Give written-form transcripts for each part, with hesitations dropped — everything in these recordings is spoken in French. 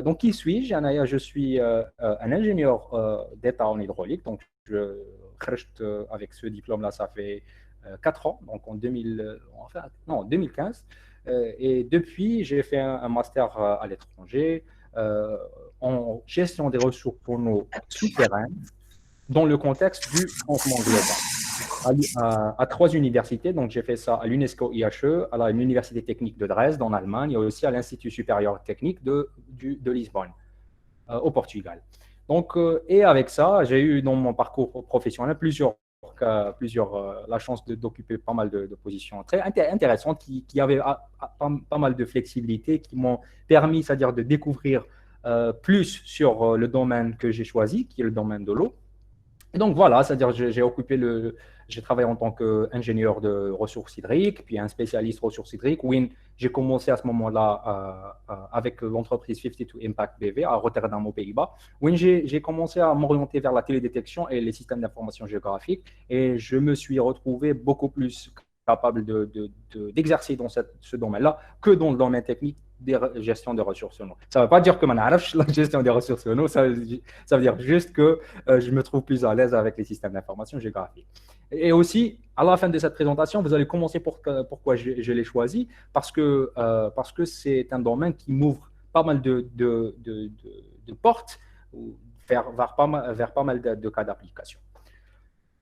Donc, qui suis-je? Je suis un ingénieur d'État en hydraulique. Donc, avec ce diplôme-là, ça fait 4 ans, donc en 2000, enfin, non, 2015. Et depuis, j'ai fait un master à l'étranger en gestion des ressources pour nos souterraines dans le contexte du changement global. À 3 universités. Donc, j'ai fait ça à l'UNESCO IHE, à l'Université technique de Dresde en Allemagne et aussi à l'Institut supérieur technique de Lisbonne, au Portugal. Donc, et avec ça, j'ai eu dans mon parcours professionnel la chance d'occuper pas mal de positions très intéressantes qui avaient pas mal de flexibilité, qui m'ont permis, c'est-à-dire de découvrir plus sur le domaine que j'ai choisi, qui est le domaine de l'eau. Et donc voilà, c'est-à-dire j'ai travaillé en tant qu'ingénieur de ressources hydriques, puis un spécialiste ressources hydriques. Oui, j'ai commencé à ce moment-là avec l'entreprise 52 Impact BV à Rotterdam aux Pays-Bas. Oui, j'ai commencé à m'orienter vers la télédétection et les systèmes d'information géographique et je me suis retrouvé beaucoup plus capable d'exercer dans ce domaine-là que dans le domaine technique des gestion des ressources en eau. Ça ne veut pas dire que je la gestion des ressources en eau, ça veut dire juste que je me trouve plus à l'aise avec les systèmes d'information géographique. Et aussi, à la fin de cette présentation, vous allez commencer pourquoi je l'ai choisi, parce que c'est un domaine qui m'ouvre pas mal de portes vers pas mal de cas d'application.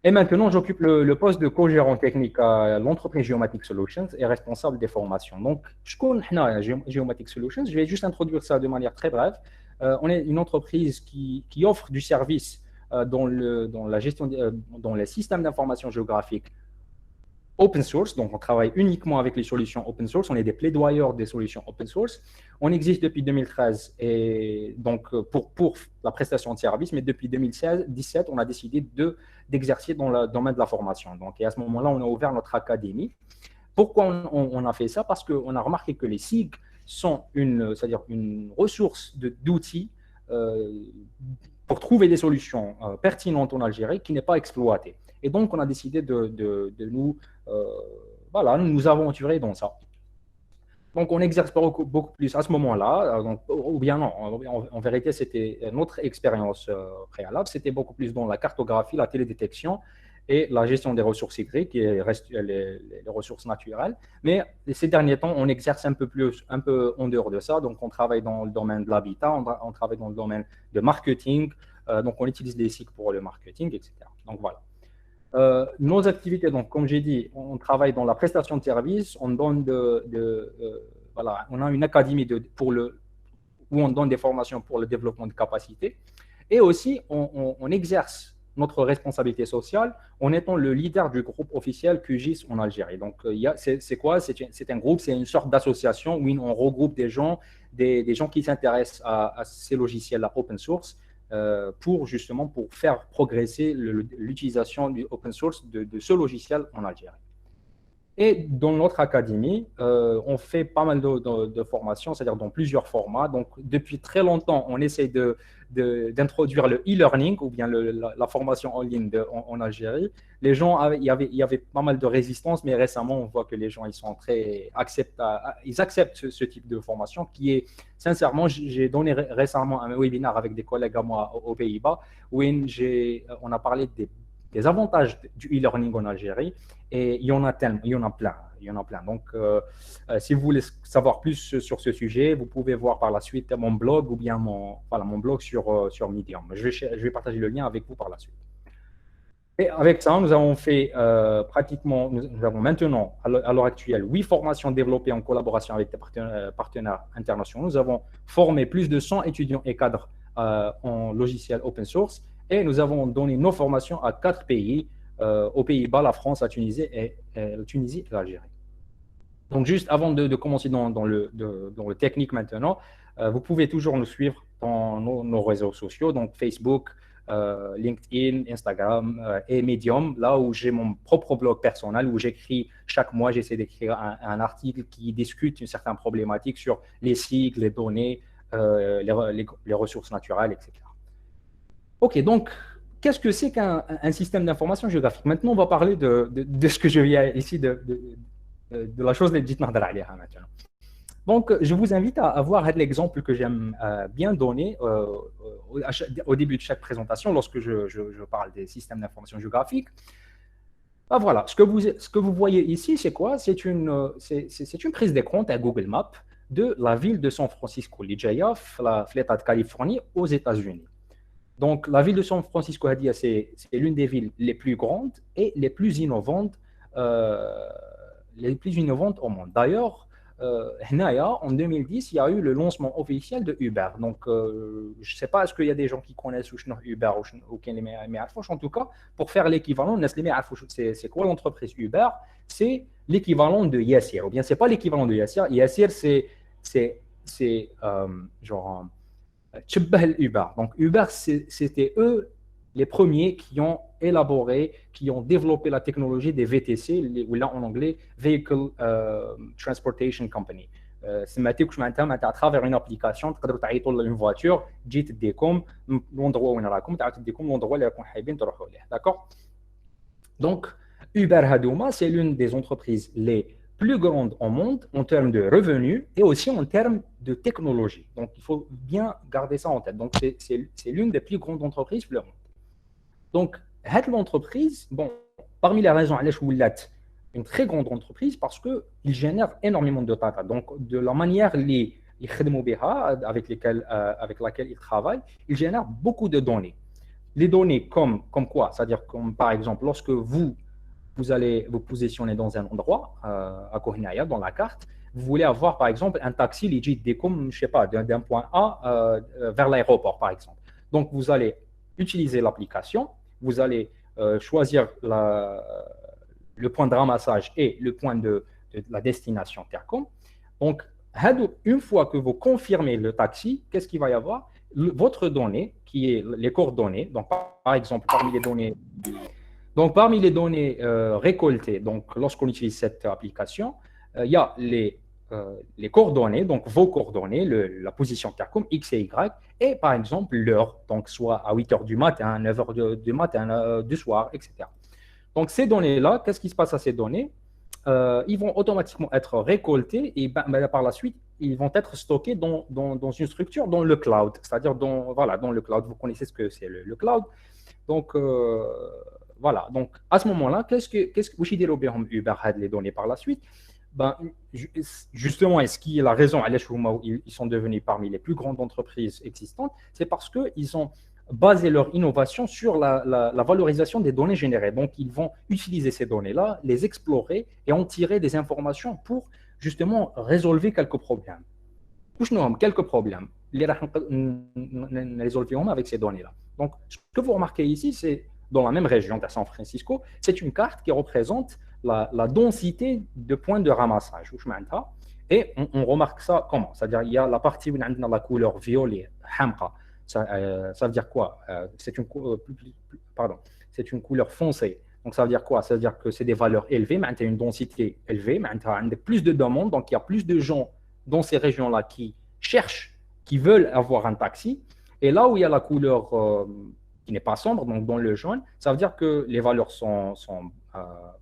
Et maintenant, j'occupe le poste de co-gérant technique à l'entreprise Geomatic Solutions et responsable des formations. Donc, je connais Geomatic Solutions. Je vais juste introduire ça de manière très brève. On est une entreprise qui offre du service dans la gestion, dans les systèmes d'information géographique open source. Donc, on travaille uniquement avec les solutions open source. On est des plaidoyeurs des solutions open source. On existe depuis 2013 et donc pour la prestation de service, mais depuis 2017, on a décidé d'exercer dans le domaine de la formation. Donc, et à ce moment-là, on a ouvert notre académie. Pourquoi on a fait ça? Parce qu'on a remarqué que les SIG sont c'est-à-dire une ressource d'outils pour trouver des solutions pertinentes en Algérie qui n'est pas exploitée. Et donc, on a décidé de nous aventurer dans ça. Donc, on exerce beaucoup plus à ce moment-là, ou bien non, en vérité, c'était notre expérience préalable, c'était beaucoup plus dans la cartographie, la télédétection et la gestion des ressources hydriques et les ressources naturelles. Mais ces derniers temps, on exerce un peu en dehors de ça. Donc, on travaille dans le domaine de l'habitat, on travaille dans le domaine de marketing. Donc, on utilise les SIG pour le marketing, etc. Donc, voilà. Nos activités, donc, comme j'ai dit, on travaille dans la prestation de services, on donne voilà, on a une académie où on donne des formations pour le développement de capacités. Et aussi, on exerce notre responsabilité sociale en étant le leader du groupe officiel QGIS en Algérie. Donc, c'est quoi? C'est un groupe, c'est une sorte d'association où on regroupe des gens qui s'intéressent à ces logiciels-là open source pour faire progresser l'utilisation du open source de ce logiciel en Algérie. Et dans notre académie, on fait pas mal de formations, c'est-à-dire dans plusieurs formats. Donc, depuis très longtemps, on essaie d'introduire le e-learning ou bien la formation en ligne en Algérie. Les gens, il y avait pas mal de résistance, mais récemment, on voit que les gens ils acceptent ce type de formation qui est, sincèrement, j'ai donné récemment un webinaire avec des collègues à moi aux Pays-Bas où on a parlé des avantages du e-learning en Algérie. Et il y en a plein. Donc, si vous voulez savoir plus sur ce sujet, vous pouvez voir par la suite mon blog ou bien mon blog sur Medium. Je vais partager le lien avec vous par la suite. Et avec ça, nous avons fait nous avons maintenant, à l'heure actuelle, 8 formations développées en collaboration avec des partenaires internationaux. Nous avons formé plus de 100 étudiants et cadres en logiciel open source et nous avons donné nos formations à 4 pays, aux Pays-Bas, la France, la Tunisie et l'Algérie. Donc, juste avant de commencer dans le technique maintenant, vous pouvez toujours nous suivre dans nos réseaux sociaux, donc Facebook, LinkedIn, Instagram et Medium, là où j'ai mon propre blog personnel, où j'écris chaque mois, j'essaie d'écrire un article qui discute une certaine problématique sur les cycles, les données, les ressources naturelles, etc. OK, donc, qu'est-ce que c'est qu'un système d'information géographique? Maintenant, on va parler de ce que je viens ici, de la chose dite maintenant. Donc, je vous invite à voir l'exemple que j'aime bien donner au début de chaque présentation lorsque je parle des systèmes d'information géographique. Ah, voilà, ce que vous voyez ici, c'est quoi? C'est une prise d'écran à Google Maps de la ville de San Francisco, l'IJF, l'État de Californie, aux États-Unis. Donc, la ville de San Francisco, c'est l'une des villes les plus grandes et euh, les plus innovantes au monde. D'ailleurs, en 2010, il y a eu le lancement officiel de Uber. Donc, je ne sais pas, est-ce qu'il y a des gens qui connaissent Uber ou qui les en tout cas, pour faire l'équivalent, c'est quoi l'entreprise Uber? C'est l'équivalent de Yassir. Ou bien, ce n'est pas l'équivalent de Yassir. Yassir, c'est genre Uber. Donc, Uber, c'était eux les premiers qui ont élaboré, qui ont développé la technologie des VTC, ou là en anglais, Vehicle Transportation Company. C'est à travers une application, tu peux une voiture, tu تديكم l'endroit où on راكم, تديكم l'endroit اللي راكم حابين تروحوا ليه. D'accord? Donc, Uber Hadouma, c'est l'une des entreprises les plus grandes au monde en termes de revenus et aussi en termes de technologie. Donc, il faut bien garder ça en tête. Donc, c'est l'une des plus grandes entreprises du monde. Donc, cette entreprise, bon, parmi les raisons à l'échelle une très grande entreprise parce qu'il génère énormément de data. Donc, de la manière avec laquelle il travaille, il génère beaucoup de données. Les données comme quoi? C'est-à-dire comme par exemple, lorsque vous allez vous positionner dans un endroit, à Kohinaya, dans la carte, vous voulez avoir par exemple un taxi legit comme, je sais pas, d'un point A vers l'aéroport par exemple. Donc, vous allez utiliser l'application, vous allez choisir le point de ramassage et le point de la destination Tercom. Donc, une fois que vous confirmez le taxi, qu'est-ce qu'il va y avoir? Votre donnée, qui est les coordonnées, donc par exemple, parmi les données récoltées, donc lorsqu'on utilise cette application, il y a les coordonnées, donc vos coordonnées, la position Tercom, X et Y, et par exemple l'heure, donc soit à 8 h du matin, 9 h du matin, du soir, etc. Donc ces données-là, qu'est-ce qui se passe à ces données? Ils vont automatiquement être récoltés et par la suite, ils vont être stockés dans une structure, dans le cloud, c'est-à-dire voilà, dans le cloud. Vous connaissez ce que c'est le cloud. Donc, voilà. Donc, à ce moment-là, qu'est-ce que vous avez Uber les données par la suite? Ben, justement, est-ce qu'il y a la raison à ils sont devenus parmi les plus grandes entreprises existantes? C'est parce qu'ils ont basé leur innovation sur la valorisation des données générées. Donc, ils vont utiliser ces données-là, les explorer et en tirer des informations pour justement résolver quelques problèmes. Quelques problèmes. Les résolveront avec ces données-là. Donc, ce que vous remarquez ici, c'est dans la même région de San Francisco, c'est une carte qui représente la densité de points de ramassage. Et on remarque ça comment? C'est-à-dire il y a la partie où on a la couleur violet, hamqa. Ça veut dire quoi? C'est une couleur foncée. Donc ça veut dire quoi? Ça veut dire que c'est des valeurs élevées, mais une densité élevée, mais plus de demandes, donc il y a plus de gens dans ces régions-là qui cherchent, qui veulent avoir un taxi. Et là où il y a la couleur qui n'est pas sombre, donc dans le jaune, ça veut dire que les valeurs sont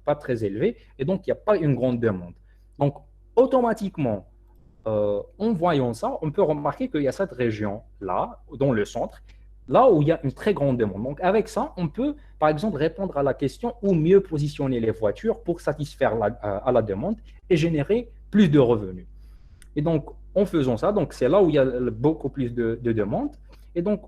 pas très élevées et donc il n'y a pas une grande demande. Donc automatiquement, en voyant ça, on peut remarquer qu'il y a cette région-là, dans le centre, là où il y a une très grande demande. Donc avec ça, on peut par exemple répondre à la question où mieux positionner les voitures pour satisfaire à la demande et générer plus de revenus. Et donc en faisant ça, donc c'est là où il y a beaucoup plus de demandes. Et donc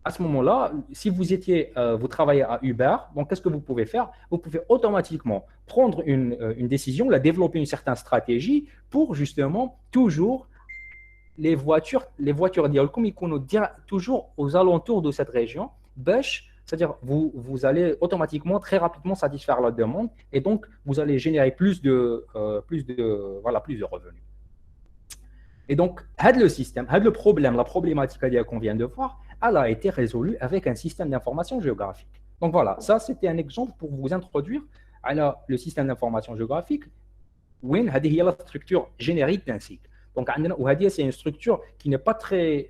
à ce moment-là, si vous travaillez à Uber, donc qu'est-ce que vous pouvez faire? Vous pouvez automatiquement prendre une décision, développer une certaine stratégie pour justement toujours les voitures comme ils connaissent toujours aux alentours de cette région, c'est-à-dire vous allez automatiquement très rapidement satisfaire la demande et donc vous allez générer plus de revenus. Et donc, le système, le problème, la problématique qu'on vient de voir, elle a été résolue avec un système d'information géographique. Donc voilà, ça c'était un exemple pour vous introduire à le système d'information géographique, où il y a la structure générique d'un site. Donc, c'est une structure qui n'est pas très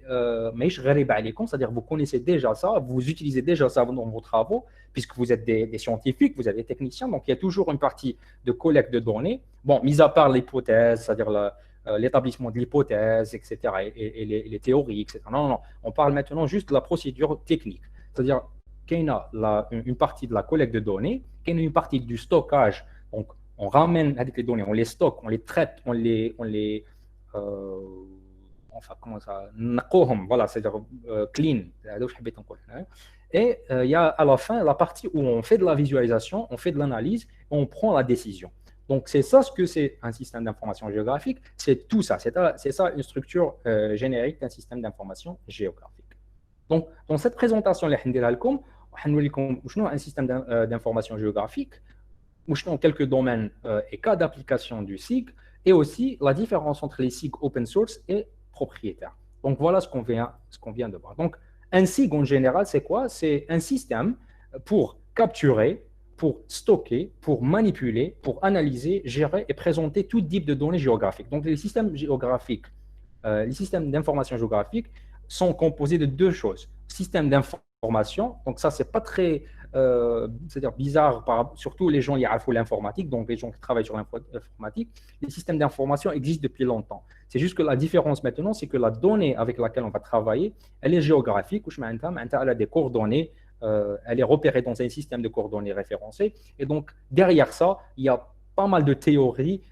c'est-à-dire vous connaissez déjà ça, vous utilisez déjà ça dans vos travaux, puisque vous êtes des scientifiques, vous êtes des techniciens, donc il y a toujours une partie de collecte de données. Bon, mis à part l'hypothèse, c'est-à-dire l'établissement de l'hypothèse, etc., et les théories, etc. Non, non, non. On parle maintenant juste de la procédure technique. C'est-à-dire qu'il y a une partie de la collecte de données, qu'il y a une partie du stockage. Donc, on ramène avec les données, on les stocke, on les traite, enfin, comment ça, voilà, c'est-à-dire clean. Et il y a à la fin la partie où on fait de la visualisation, on fait de l'analyse, on prend la décision. Donc, c'est ça ce que c'est un système d'information géographique, c'est tout ça. C'est ça une structure générique d'un système d'information géographique. Donc, dans cette présentation, un système d'information géographique, quelques domaines et cas d'application du SIG, et aussi la différence entre les SIG open source et propriétaires. Donc, voilà ce qu'on vient de voir. Donc, un SIG en général, c'est quoi? C'est un système pour capturer, pour stocker, pour manipuler, pour analyser, gérer et présenter tout type de données géographiques. Donc, les systèmes géographiques, les systèmes d'information géographique sont composés de deux choses. Système d'information, donc ça, c'est pas très c'est-à-dire bizarre, surtout les gens qui ont l'informatique, donc les gens qui travaillent sur l'informatique, les systèmes d'information existent depuis longtemps. C'est juste que la différence maintenant, c'est que la donnée avec laquelle on va travailler, elle est géographique, elle a des coordonnées, elle est repérée dans un système de coordonnées référencées, et donc derrière ça, il y a pas mal de théories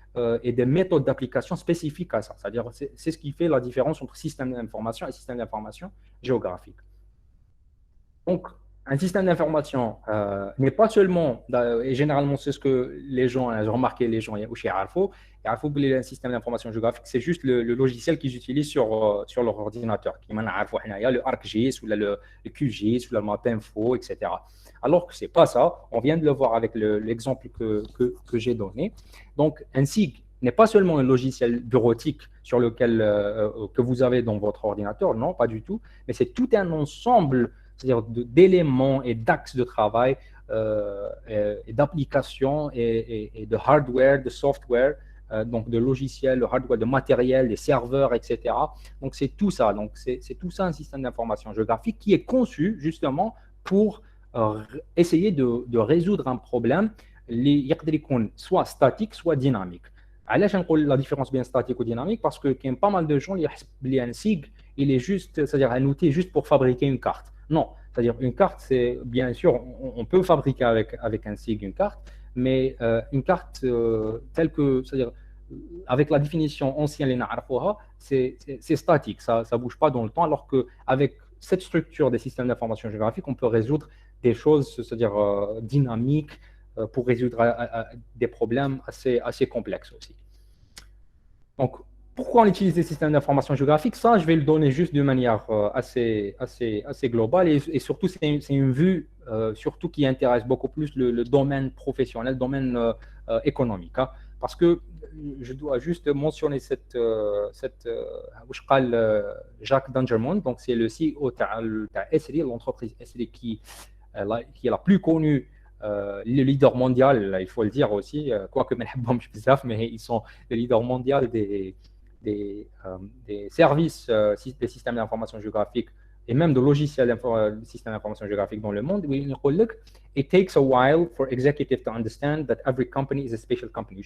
et des méthodes d'application spécifiques à ça. C'est-à-dire, c'est ce qui fait la différence entre système d'information et système d'information géographique. Donc, un système d'information n'est pas seulement, et généralement c'est ce que les gens, ont remarqué les gens chez Arfo, un système d'information géographique, c'est juste le logiciel qu'ils utilisent sur leur ordinateur, qui le ArcGIS ou le QGIS ou le MapInfo, etc. Alors que ce n'est pas ça, on vient de le voir avec l'exemple que j'ai donné. Donc, un SIG n'est pas seulement un logiciel bureautique sur lequel que vous avez dans votre ordinateur, non, pas du tout, mais c'est tout un ensemble, c'est-à-dire d'éléments et d'axes de travail, et d'applications et de hardware, de software, donc de logiciels, de hardware, de matériel, des serveurs, etc. Donc, c'est tout ça. Donc, c'est tout ça un système d'information géographique qui est conçu justement pour essayer de résoudre un problème soit statique, soit dynamique. علاش نقول la différence bien statique ou dynamique? Parce qu'il y a pas mal de gens qui pensent qu'un SIG, il est juste, c'est-à-dire un outil juste pour fabriquer une carte. Non, c'est-à-dire une carte, c'est bien sûr, on peut fabriquer avec un SIG une carte, mais une carte telle que, c'est-à-dire avec la définition ancienne, c'est statique, ça ne bouge pas dans le temps, alors qu'avec cette structure des systèmes d'information géographique, on peut résoudre des choses, c'est-à-dire dynamiques, pour résoudre des problèmes assez complexes aussi. Donc, pourquoi on utilise des systèmes d'information géographique? Ça, je vais le donner juste d'une manière assez globale, et surtout, c'est une vue surtout qui intéresse beaucoup plus le domaine professionnel, le domaine économique. Hein, parce que je dois juste mentionner Jacques Dangermond, donc c'est le CEO de Esri, l'entreprise Esri qui est la plus connue, le leader mondial, il faut le dire aussi, quoique mais ils sont le leader mondial des services, des systèmes d'information géographique et même de logiciels de systèmes d'information géographique dans le monde. It takes a while for executives to understand that every company is a spatial company.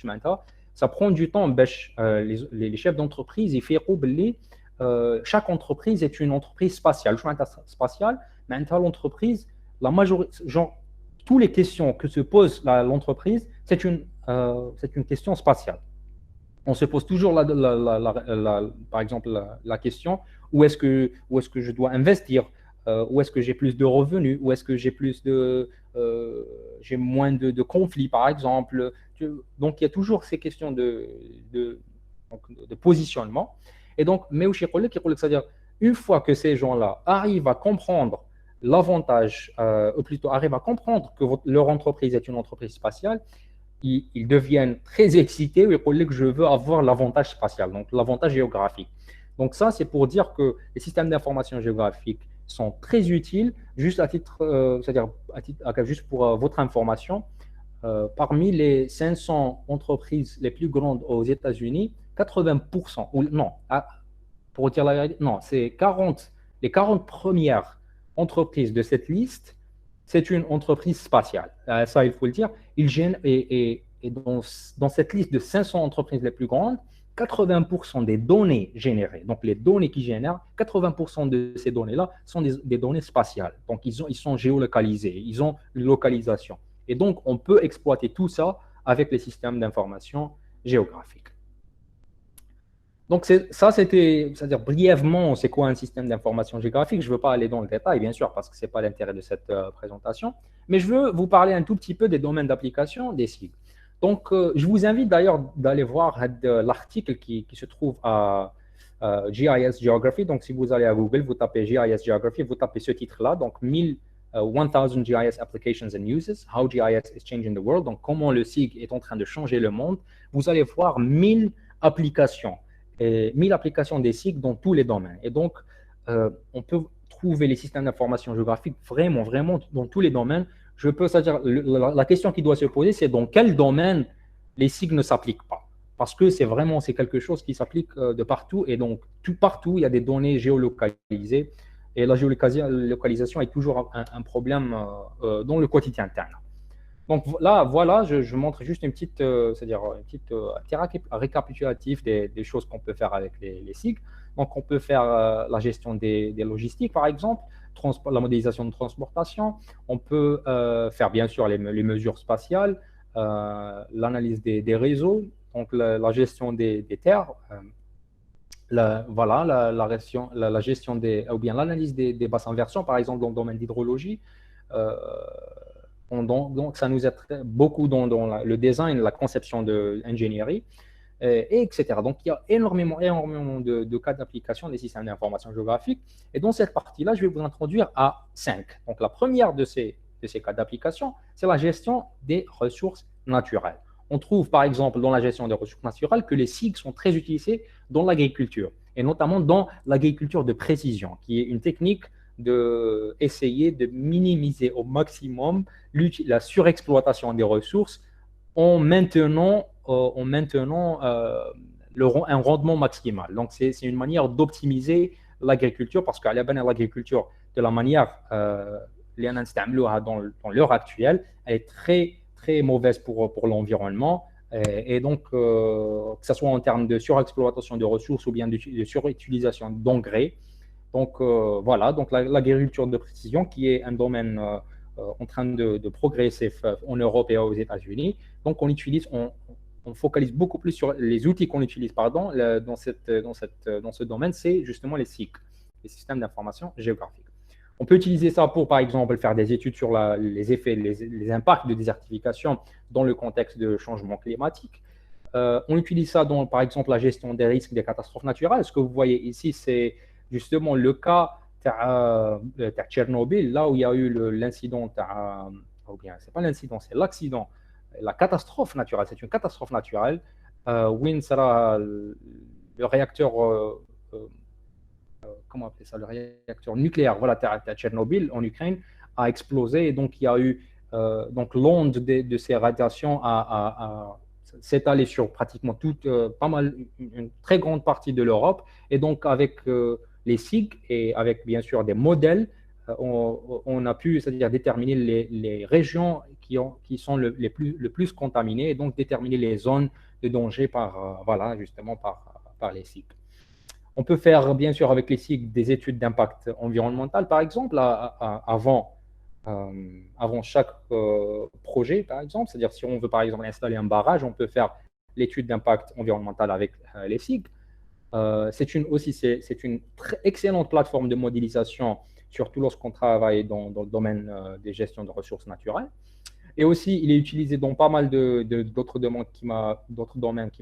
Ça prend du temps, les chefs d'entreprise, ils font chaque entreprise est une entreprise spatiale. Spatiale, l'entreprise, la majorité, genre, toutes les questions que se pose l'entreprise, c'est une question spatiale. On se pose toujours, par exemple, la question où est-ce que je dois investir, où est-ce que j'ai plus de revenus, où est-ce que j'ai moins de conflits, par exemple. Donc, il y a toujours ces questions de positionnement. Et donc, c'est-à-dire, une fois que ces gens-là arrivent à comprendre l'avantage, ou plutôt arrivent à comprendre que leur entreprise est une entreprise spatiale, ils deviennent très excités et ils disent que je veux avoir l'avantage spatial, donc l'avantage géographique. Donc ça, c'est pour dire que les systèmes d'information géographique sont très utiles, juste à titre, c'est-à-dire juste pour votre information. Parmi les 500 entreprises les plus grandes aux États-Unis, 80%, ou non, pour dire la vérité, non, c'est les 40 premières entreprises de cette liste, c'est une entreprise spatiale. Ça, il faut le dire. Et dans cette liste de 500 entreprises les plus grandes, 80% des données générées, donc les données qui génèrent, 80% de ces données-là sont des données spatiales. Donc, ils sont géolocalisés, ils ont une localisation. Et donc, on peut exploiter tout ça avec les systèmes d'information géographique. Donc, ça, c'était, c'est-à-dire brièvement, c'est quoi un système d'information géographique. Je ne veux pas aller dans le détail, bien sûr, parce que ce n'est pas l'intérêt de cette présentation, mais je veux vous parler un tout petit peu des domaines d'application des SIG. Donc, je vous invite d'ailleurs d'aller voir l'article qui se trouve à GIS Geography. Donc, si vous allez à Google, vous tapez GIS Geography, vous tapez ce titre-là, donc 1000 GIS Applications and Uses, How GIS is Changing the World, donc comment le SIG est en train de changer le monde. Vous allez voir 1000 applications. Et 1000 applications des SIG dans tous les domaines. Et donc, on peut trouver les systèmes d'information géographique vraiment, vraiment dans tous les domaines. C'est-à-dire, la question qui doit se poser, c'est dans quel domaine les SIG ne s'appliquent pas. Parce que c'est quelque chose qui s'applique de partout. Et donc, partout, il y a des données géolocalisées. Et la géolocalisation est toujours un problème dans le quotidien interne. Donc là, voilà, je montre juste une petite, c'est-à-dire récapitulatif des choses qu'on peut faire avec les SIG. Donc, on peut faire la gestion des logistiques, par exemple, la modélisation de transportation. On peut faire, bien sûr, les mesures spatiales, l'analyse des réseaux, donc la gestion des terres, voilà, la gestion ou bien l'analyse des bassins versants, par exemple, dans le domaine d'hydrologie. Donc, ça nous aide beaucoup dans le design, la conception de l'ingénierie, etc. Donc, il y a énormément de cas d'application des systèmes d'information géographique. Et dans cette partie-là, je vais vous introduire à 5. Donc, la première de ces cas d'application, c'est la gestion des ressources naturelles. On trouve, par exemple, dans la gestion des ressources naturelles, que les SIG sont très utilisés dans l'agriculture, et notamment dans l'agriculture de précision, qui est une technique d'essayer de minimiser au maximum la surexploitation des ressources en maintenant un rendement maximal. Donc, c'est une manière d'optimiser l'agriculture, parce qu'à l'agriculture, de la manière dans l'heure actuelle, elle est très, très mauvaise pour l'environnement. Et donc, que ce soit en termes de surexploitation de ressources ou bien de surutilisation d'engrais. Donc, voilà, donc l'agriculture de précision, qui est un domaine en train de progresser en Europe et aux États-Unis. Donc, on focalise beaucoup plus sur les outils qu'on utilise dans ce domaine, c'est justement les SIG, les systèmes d'information géographique. On peut utiliser ça pour, par exemple, faire des études sur les effets, les impacts de désertification dans le contexte de changement climatique. On utilise ça dans, par exemple, la gestion des risques des catastrophes naturelles. Ce que vous voyez ici, c'est justement le cas de Tchernobyl, là où il y a eu l'incident, ou bien, c'est pas l'incident, c'est l'accident, la catastrophe naturelle, c'est une catastrophe naturelle, où sera le réacteur, comment appeler ça, le réacteur nucléaire, voilà, à Tchernobyl, en Ukraine, a explosé, et donc il y a eu, donc l'onde de ces radiations s'est allée sur pratiquement pas mal, une très grande partie de l'Europe, et donc avec les SIG et avec bien sûr des modèles, on a pu, c'est-à-dire déterminer les régions qui sont le plus contaminées, et donc déterminer les zones de danger voilà, justement par les SIG. On peut faire bien sûr avec les SIG des études d'impact environnemental, par exemple, avant chaque projet, par exemple. C'est-à-dire, si on veut par exemple installer un barrage, on peut faire l'étude d'impact environnemental avec les SIG. C'est une très excellente plateforme de modélisation, surtout lorsqu'on travaille dans le domaine des gestions de ressources naturelles. Et aussi, il est utilisé dans pas mal d'autres domaines qui m'a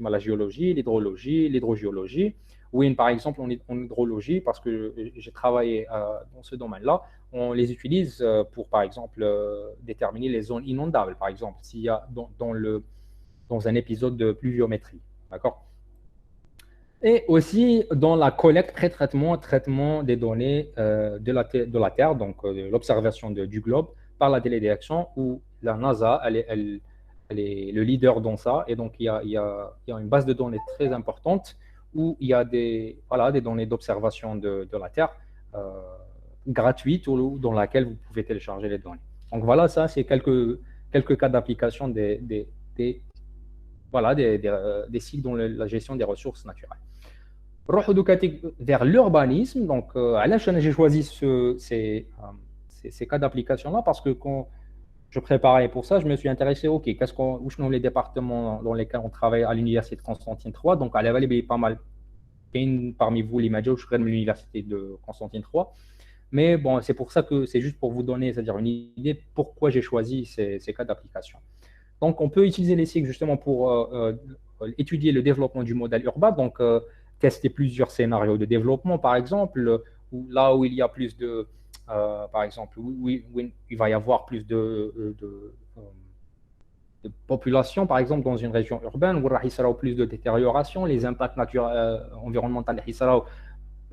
la géologie, l'hydrologie, l'hydrogéologie. Oui, par exemple, en hydrologie, parce que j'ai travaillé dans ce domaine-là, on les utilise pour, par exemple, déterminer les zones inondables, par exemple, s'il y a dans un épisode de pluviométrie. D'accord? Et aussi dans la collecte, traitement des données de la Terre, donc de l'observation du globe par la télédétection, où la NASA, elle est le leader dans ça. Et donc, il y a une base de données très importante où il y a des données d'observation de la Terre gratuites, ou dans laquelle vous pouvez télécharger les données. Donc voilà, ça, c'est quelques cas d'application des voilà, des cycles dans la gestion des ressources naturelles. Vers l'urbanisme, donc, j'ai choisi ces cas d'application-là parce que quand je préparais pour ça, je me suis intéressé, OK, où sont les départements dans lesquels on travaille à l'université de Constantine III. Donc, à la Vallée, il y a pas mal. Parmi vous, l'imagine, je serai de l'université de Constantine III. Mais bon, c'est pour ça que c'est juste pour vous donner, c'est-à-dire une idée pourquoi j'ai choisi ces cas d'application. Donc, on peut utiliser les cycles justement pour étudier le développement du modèle urbain, donc tester plusieurs scénarios de développement, par exemple, là où il y a plus de, par exemple, où il va y avoir plus de population, par exemple, dans une région urbaine, où il y aura plus de détérioration, les impacts environnementaux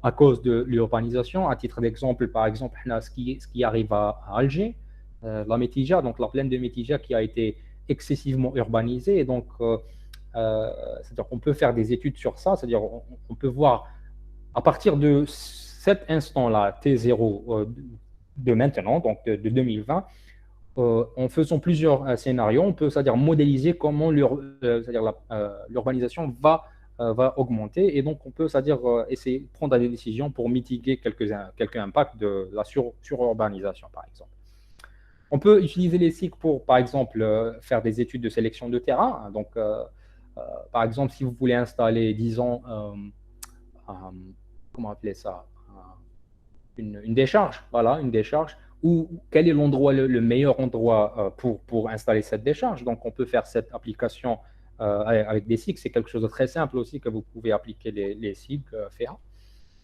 à cause de l'urbanisation. À titre d'exemple, par exemple, ce qui arrive à Alger, la Métija, donc la plaine de Métija qui a été excessivement urbanisée. Et donc, c'est-à-dire qu'on peut faire des études sur ça, c'est-à-dire on peut voir à partir de cet instant-là, T0 de maintenant, donc de 2020, en faisant plusieurs scénarios, on peut, c'est-à-dire modéliser comment l'urbanisation va augmenter. Et donc, on peut, c'est-à-dire essayer de prendre des décisions pour mitiguer quelques impacts de la sururbanisation, par exemple. On peut utiliser les cycles pour, par exemple, faire des études de sélection de terrain. Donc, par exemple, si vous voulez installer, disons, comment appeler ça, une décharge, voilà, une décharge, ou quel est l'endroit, le meilleur endroit pour installer cette décharge. Donc, on peut faire cette application avec des cycles. C'est quelque chose de très simple aussi que vous pouvez appliquer les cycles FEA.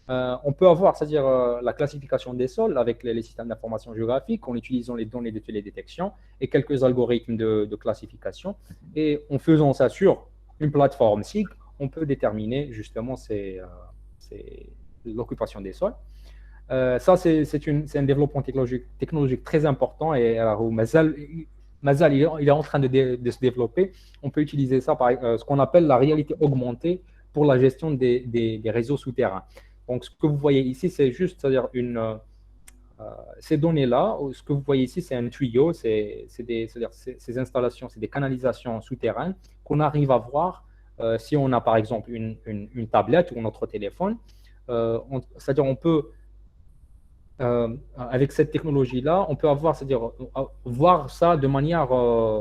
On peut avoir, c'est-à-dire la classification des sols avec les systèmes d'information géographique en utilisant les données de télédétection et quelques algorithmes de classification. Et en faisant ça sur une plateforme SIG, on peut déterminer justement l'occupation des sols. Ça, c'est un développement technologique très important et Mazal, il est en train de se développer. On peut utiliser ça par ce qu'on appelle la réalité augmentée pour la gestion des réseaux souterrains. Donc, ce que vous voyez ici, c'est juste, c'est-à-dire ces données-là, ce que vous voyez ici, c'est un tuyau, c'est-à-dire ces installations, c'est des canalisations souterraines qu'on arrive à voir si on a, par exemple, une tablette ou notre téléphone. C'est-à-dire, on peut avec cette technologie-là, on peut avoir, c'est-à-dire voir ça de manière,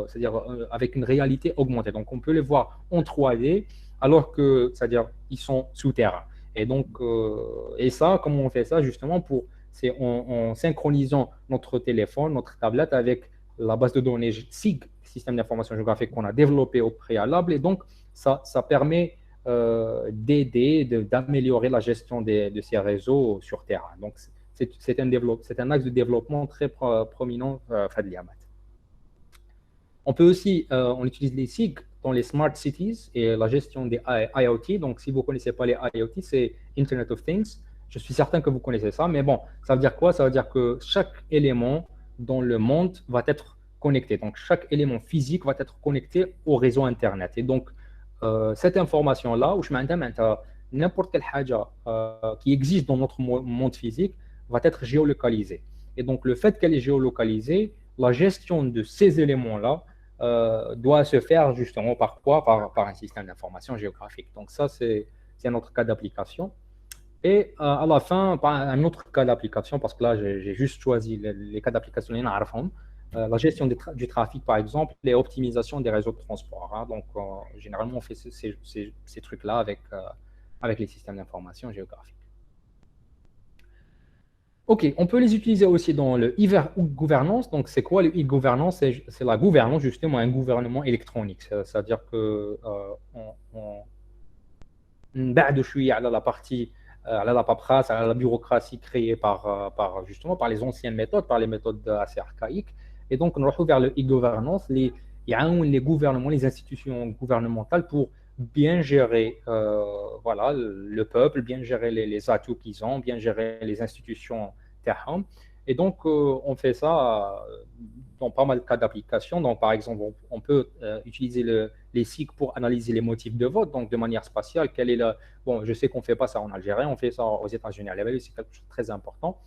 c'est-à-dire avec une réalité augmentée. Donc, on peut les voir en 3D, alors que, c'est-à-dire, ils sont souterrains. Et donc, et ça, comment on fait ça justement c'est en synchronisant notre téléphone, notre tablette avec la base de données SIG, système d'information géographique qu'on a développé au préalable. Et donc, ça permet d'aider, d'améliorer la gestion de ces réseaux sur terrain. Donc, c'est un axe de développement très prominent, Fadli Ahmad. On peut aussi, on utilise les SIG dans les smart cities et la gestion des IoT. Donc, si vous ne connaissez pas les IoT, c'est Internet of Things. Je suis certain que vous connaissez ça, mais bon, ça veut dire quoi? Ça veut dire que chaque élément dans le monde va être connecté. Donc, chaque élément physique va être connecté au réseau Internet. Et donc, cette information-là, où je m'entends n'importe quelle chose qui existe dans notre monde physique, va être géolocalisée. Et donc, le fait qu'elle est géolocalisée, la gestion de ces éléments-là doit se faire justement par quoi? Par un système d'information géographique. Donc, ça, c'est un autre cas d'application. Et à la fin, un autre cas d'application, parce que là, j'ai juste choisi les cas d'application, la gestion du trafic, par exemple, et optimisation des réseaux de transport. Hein. Donc, généralement, on fait ces trucs-là avec les systèmes d'information géographique. OK, on peut les utiliser aussi dans le e-gouvernance. Donc, c'est quoi le e-gouvernance? C'est la gouvernance, justement, un gouvernement électronique. C'est-à-dire que بعد شوية على la partie, على la paperasse, à la bureaucratie créée justement par les anciennes méthodes, par les méthodes assez archaïques. Et donc, on retrouve vers le e-gouvernance, les gouvernements, les institutions gouvernementales pour bien gérer voilà, le peuple, bien gérer les atouts qu'ils ont, bien gérer les institutions terrain. Et donc, on fait ça dans pas mal de cas d'application. Donc, par exemple, on peut utiliser les SIG pour analyser les motifs de vote, donc de manière spatiale. Bon, je sais qu'on ne fait pas ça en Algérie, on fait ça aux États-Unis. C'est quelque chose de très important.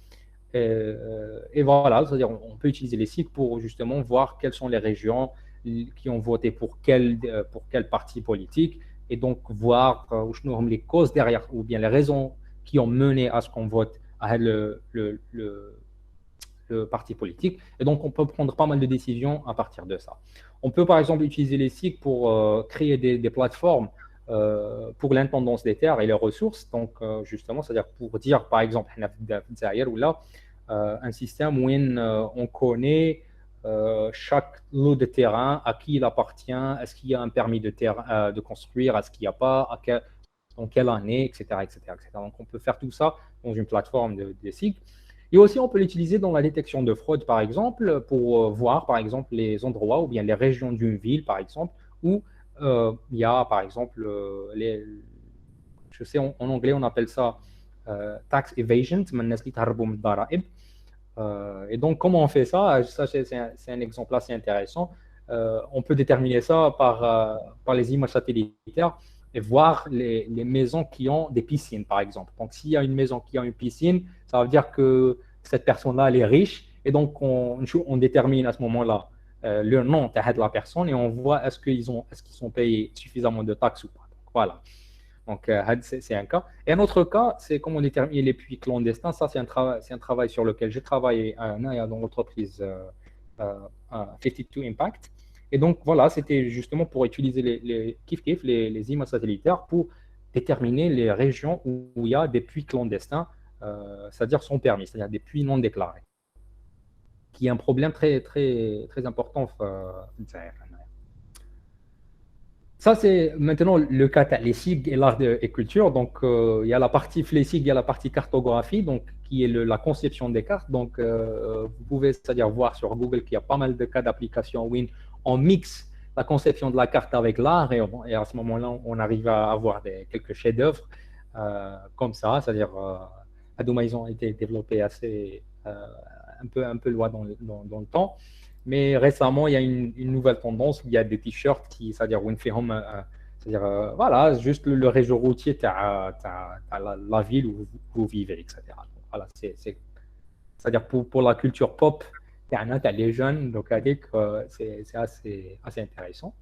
Et voilà, c'est-à-dire on peut utiliser les SIG pour justement voir quelles sont les régions, qui ont voté pour quel parti politique, et donc voir les causes derrière, ou bien les raisons qui ont mené à ce qu'on vote à le parti politique. Et donc, on peut prendre pas mal de décisions à partir de ça. On peut, par exemple, utiliser les SIG pour créer des plateformes pour l'intendance des terres et les ressources. Donc, justement, c'est-à-dire pour dire, par exemple, ou là, un système où on connaît chaque lot de terrain, à qui il appartient, est-ce qu'il y a un permis de construire, est-ce qu'il n'y a pas, dans quelle année, etc., etc., etc. Donc, on peut faire tout ça dans une plateforme de SIG. Et aussi, on peut l'utiliser dans la détection de fraude, par exemple, pour voir, par exemple, les endroits ou bien les régions d'une ville, par exemple, où il y a, par exemple, je sais, en anglais, on appelle ça tax evasion. Et donc, comment on fait ça? Ça, c'est un exemple assez intéressant. On peut déterminer ça par les images satellitaires et voir les maisons qui ont des piscines, par exemple. Donc, s'il y a une maison qui a une piscine, ça veut dire que cette personne-là, elle est riche. Et donc, on détermine à ce moment-là le nom de la personne et on voit est-ce qu'ils sont payés suffisamment de taxes ou pas. Donc, voilà. Donc, c'est un cas. Et un autre cas, c'est comment déterminer les puits clandestins. Ça, c'est un travail sur lequel j'ai travaillé dans l'entreprise 52 Impact. Et donc, voilà, c'était justement pour utiliser les images satellitaires pour déterminer les régions où il y a des puits clandestins, c'est-à-dire sans permis, c'est-à-dire des puits non déclarés, qui est un problème très, très, très important. Ça, c'est maintenant le cas les SIG et l'art et culture. Donc, il y a la partie FLESIG, il y a la partie cartographie, donc, qui est la conception des cartes. Donc, vous pouvez, c'est-à-dire voir sur Google qu'il y a pas mal de cas d'application où on mixe la conception de la carte avec l'art et à ce moment-là, on arrive à avoir quelques chefs-d'œuvre comme ça, c'est-à-dire Adouma, ils ont été développés assez un peu loin dans le temps. Mais récemment, il y a une nouvelle tendance. Il y a des t-shirts c'est-à-dire c'est-à-dire voilà, juste le réseau routier, tu as la ville où vous vivez, etc. Donc, voilà, c'est-à-dire pour la culture pop, tu as les jeunes, donc c'est assez intéressant.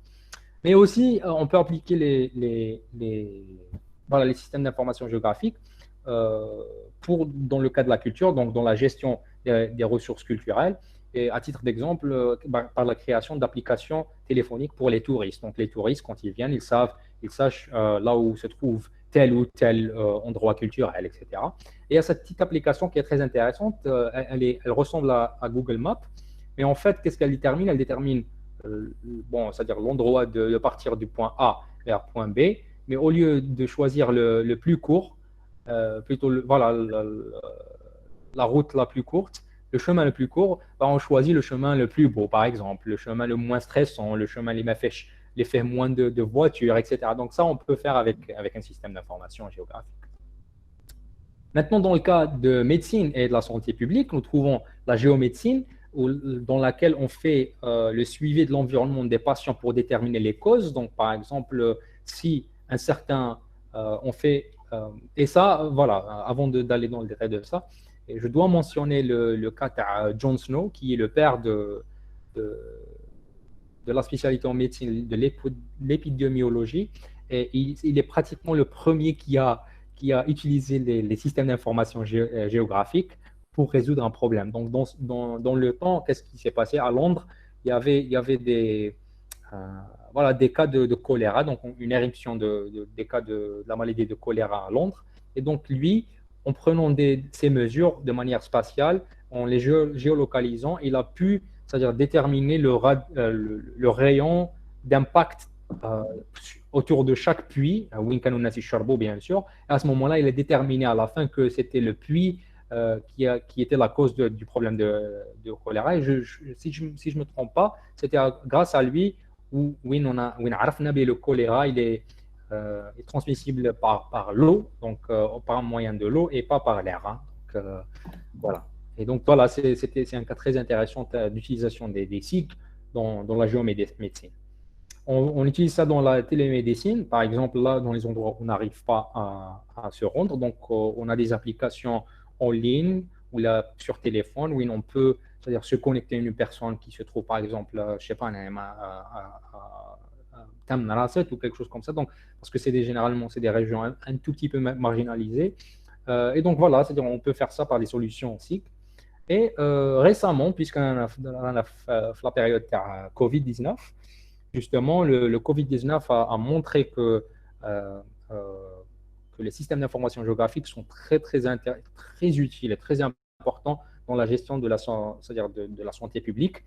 Mais aussi, on peut appliquer voilà, les systèmes d'information géographique dans le cas de la culture, donc dans la gestion des ressources culturelles. Et à titre d'exemple, par la création d'applications téléphoniques pour les touristes. Donc, les touristes, quand ils viennent, ils sachent là où se trouve tel ou tel endroit culturel, etc. Et il y a cette petite application qui est très intéressante. Elle ressemble à Google Maps. Mais en fait, qu'est-ce qu'elle détermine? Elle détermine c'est-à-dire l'endroit de partir du point A vers point B. Mais au lieu de choisir le plus court, plutôt voilà, la route la plus courte, le chemin le plus court, on choisit le chemin le plus beau, par exemple, le chemin le moins stressant, le chemin les fait moins de voitures, etc. Donc ça, on peut faire avec un système d'information géographique. Maintenant, dans le cas de médecine et de la santé publique, nous trouvons la géomédecine, dans laquelle on fait le suivi de l'environnement des patients pour déterminer les causes. Donc, par exemple, si un certain, on fait, et ça, voilà, avant d'aller dans le détail de ça, et je dois mentionner le cas de John Snow, qui est le père de la spécialité en médecine de l'épidémiologie. Et il est pratiquement le premier qui a utilisé les systèmes d'information géographique pour résoudre un problème. Donc, dans le temps, qu'est-ce qui s'est passé à Londres? Il y avait voilà, des cas de choléra, donc une éruption des cas de la maladie de choléra à Londres. Et donc, lui, en prenant ces mesures de manière spatiale, en les géolocalisant, il a pu, c'est-à-dire déterminer le rayon d'impact autour de chaque puits, bien sûr. Et à ce moment-là, il a déterminé à la fin que c'était le puits qui était la cause du problème de choléra. Et si je ne me trompe pas, c'était grâce à lui où le choléra il est transmissible par l'eau, donc par un moyen de l'eau et pas par l'air. Hein. Donc, voilà. Et donc voilà, c'est un cas très intéressant d'utilisation des cycles dans la géomédecine. On utilise ça dans la télémédecine, par exemple, là, dans les endroits où on n'arrive pas à se rendre. Donc, on a des applications en ligne ou là, sur téléphone, où on peut, c'est-à-dire se connecter à une personne qui se trouve, par exemple, je sais pas, à Tamnaraset ou quelque chose comme ça. Donc, parce que généralement, c'est des régions un tout petit peu marginalisées. Et donc, voilà, c'est-à-dire on peut faire ça par des solutions aussi. Et récemment, puisqu'on a la période de Covid-19, justement, le Covid-19 a montré euh, que les systèmes d'information géographique sont très utiles et très importants dans la gestion c'est-à-dire de la santé publique.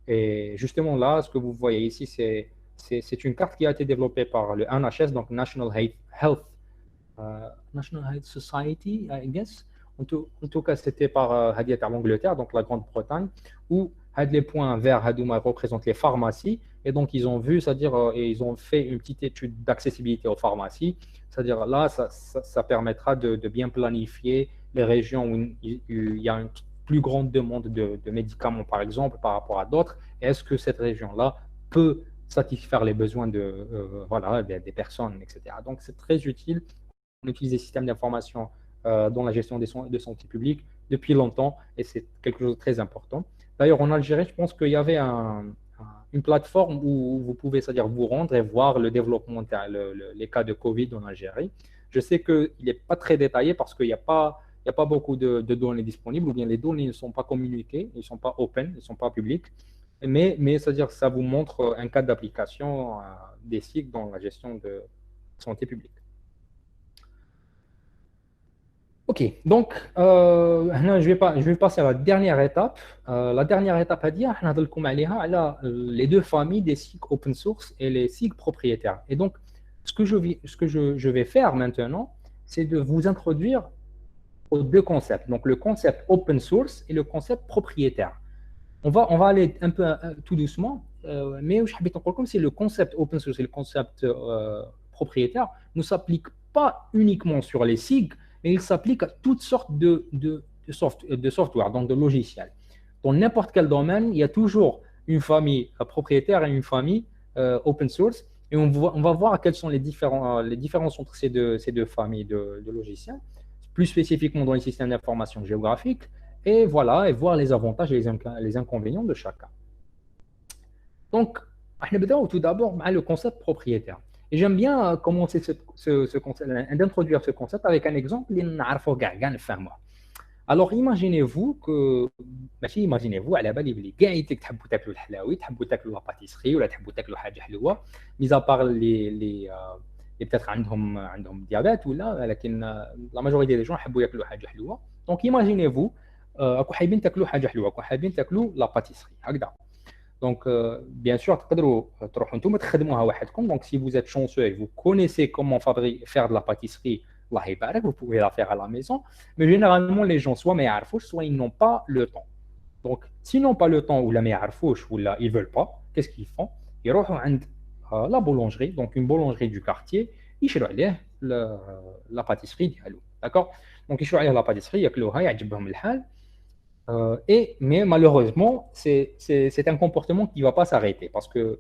Et justement, là, ce que vous voyez ici, c'est une carte qui a été développée par le NHS, donc National Health Society, I guess. En tout cas, c'était par l'Angleterre, donc la Grande-Bretagne, où les points verts représentent les pharmacies. Et donc, ils ont vu, c'est-à-dire, ils ont fait une petite étude d'accessibilité aux pharmacies. C'est-à-dire, là, ça permettra de bien planifier les régions où il y a une plus grande demande de médicaments, par exemple, par rapport à d'autres. Est-ce que cette région-là peut satisfaire les besoins voilà, des personnes, etc. Donc, c'est très utile. On utilise des systèmes d'information dans la gestion des soins de santé publique depuis longtemps et c'est quelque chose de très important. D'ailleurs, en Algérie, je pense qu'il y avait une plateforme où vous pouvez, c'est-à-dire vous rendre et voir le développement, les cas de Covid en Algérie. Je sais qu'il n'est pas très détaillé parce qu'il n'y a pas beaucoup de données disponibles ou bien les données ne sont pas communiquées, ils ne sont pas open, ils ne sont pas publics. Mais c'est-à-dire ça vous montre un cas d'application des cycles dans la gestion de santé publique. Ok, donc je vais passer à la dernière étape. La dernière étape à dire, les deux familles des SIG open source et les SIG propriétaires. Et donc, je vais faire maintenant, c'est de vous introduire aux deux concepts. Donc, le concept open source et le concept propriétaire. On va aller un peu tout doucement, mais je vais comme c'est le concept open source et le concept propriétaire ne s'applique pas uniquement sur les SIG, mais il s'applique à toutes sortes de software, donc de logiciels. Dans n'importe quel domaine, il y a toujours une famille propriétaire et une famille open source, et on va voir quelles sont les différences entre ces deux familles de logiciels, plus spécifiquement dans les systèmes d'information géographique, et voilà, et voir les avantages et les inconvénients de chacun. Donc, on va tout d'abord le concept propriétaire. Et j'aime bien commencer ce concept, d'introduire ce concept avec un exemple. Alors, imaginez-vous que, imaginez-vous, à la base, il y a des gens qui تاكلوا الحلاوي, تحبوا تاكلوا la pâtisserie, ولا تحبوا تاكلوا حاجة حلوة, mis à part les peut-être عندهم diabète ولا, لكن la majorité des gens يحبوا ياكلوا حاجة حلوة. Donc, imaginez-vous, راكم حابين تاكلوا حاجة حلوة, راكم حابين تاكلوا la pâtisserie, هكذا. Donc, bien sûr, donc, si vous êtes chanceux et vous connaissez comment faire de la pâtisserie, vous pouvez la faire à la maison. Mais généralement, les gens, soit ils n'ont pas le temps. Donc, s'ils n'ont pas le temps ou ils ne veulent pas, qu'est-ce qu'ils font? Ils vont à la boulangerie, donc une boulangerie du quartier, ils achètent la pâtisserie. D'accord? Donc, ils achètent la pâtisserie, ils achètent mais malheureusement, c'est un comportement qui ne va pas s'arrêter parce que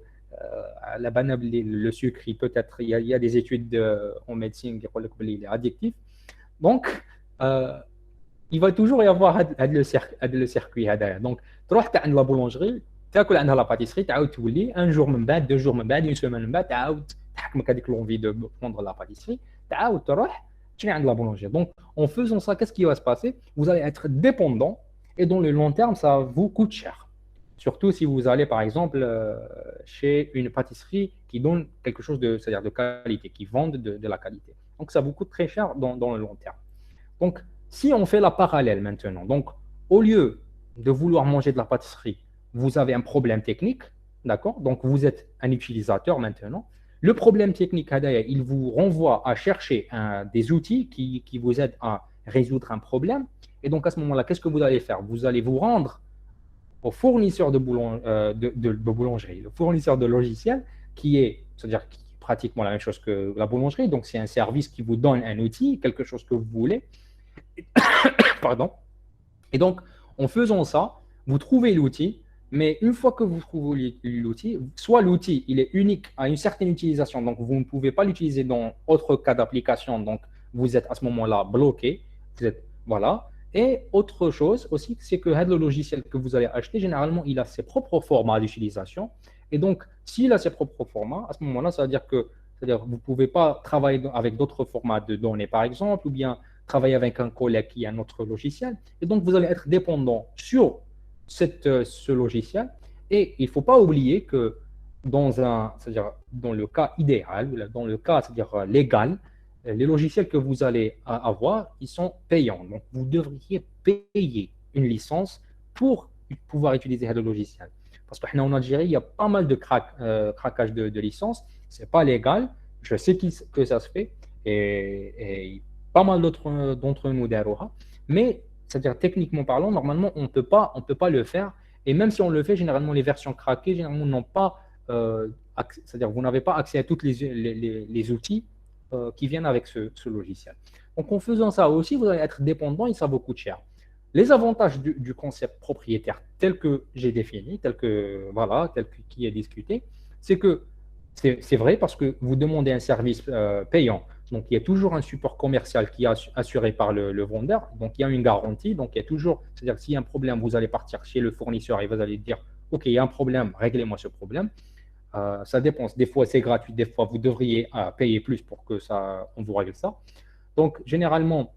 le sucre, il y a des études en médecine qui disent qu'il est addictif. Donc, il va toujours y avoir le circuit. Donc, tu vas à la boulangerie, tu as la pâtisserie, tu as un jour, 2 jours, une semaine, tu as l'envie de prendre la pâtisserie, tu vas à la boulangerie. Donc, en faisant ça, qu'est-ce qui va se passer? Vous allez être dépendant. Et dans le long terme, ça vous coûte cher. Surtout si vous allez, par exemple, chez une pâtisserie qui donne quelque chose c'est-à-dire de qualité, qui vend de la qualité. Donc, ça vous coûte très cher dans le long terme. Donc, si on fait la parallèle maintenant, donc, au lieu de vouloir manger de la pâtisserie, vous avez un problème technique, d'accord? Donc, vous êtes un utilisateur maintenant. Le problème technique, il vous renvoie à chercher des outils qui vous aident à résoudre un problème. Et donc, à ce moment-là, qu'est-ce que vous allez faire? Vous allez vous rendre au fournisseur de boulangerie, le fournisseur de logiciel c'est-à-dire qui est pratiquement la même chose que la boulangerie. Donc, c'est un service qui vous donne un outil, quelque chose que vous voulez. Pardon. Et donc, en faisant ça, vous trouvez l'outil, mais une fois que vous trouvez l'outil, soit l'outil, il est unique à une certaine utilisation, donc vous ne pouvez pas l'utiliser dans autre cas d'application, donc vous êtes à ce moment-là bloqué, voilà. Et autre chose aussi, c'est que le logiciel que vous allez acheter, généralement, il a ses propres formats d'utilisation. Et donc, s'il a ses propres formats, à ce moment-là, ça veut dire que c'est-à-dire vous ne pouvez pas travailler avec d'autres formats de données, par exemple, ou bien travailler avec un collègue qui a un autre logiciel. Et donc, vous allez être dépendant sur ce logiciel. Et il ne faut pas oublier que c'est-à-dire dans le cas idéal, ou dans le cas, c'est-à-dire légal, les logiciels que vous allez avoir, ils sont payants. Donc, vous devriez payer une licence pour pouvoir utiliser le logiciel. Parce qu'en Algérie, il y a pas mal de craquage de licences. Ce n'est pas légal. Je sais que ça se fait. Et pas mal d'entre nous d'Aroha. Mais, c'est-à-dire techniquement parlant, normalement, on peut pas le faire. Et même si on le fait, généralement, les versions craquées, généralement, n'ont pas, c'est-à-dire vous n'avez pas accès à tous les outils qui viennent avec ce logiciel. Donc, en faisant ça aussi, vous allez être dépendant et ça vous coûte cher. Les avantages du concept propriétaire tel que j'ai défini, tel qui est discuté, c'est que c'est vrai parce que vous demandez un service payant. Donc, il y a toujours un support commercial qui est assuré par le vendeur. Donc, il y a une garantie. Donc, il y a toujours, c'est-à-dire s'il y a un problème, vous allez partir chez le fournisseur et vous allez dire, OK, il y a un problème, réglez-moi ce problème. Ça dépend. Des fois, c'est gratuit. Des fois, vous devriez payer plus pour que on vous règle ça. Donc, généralement,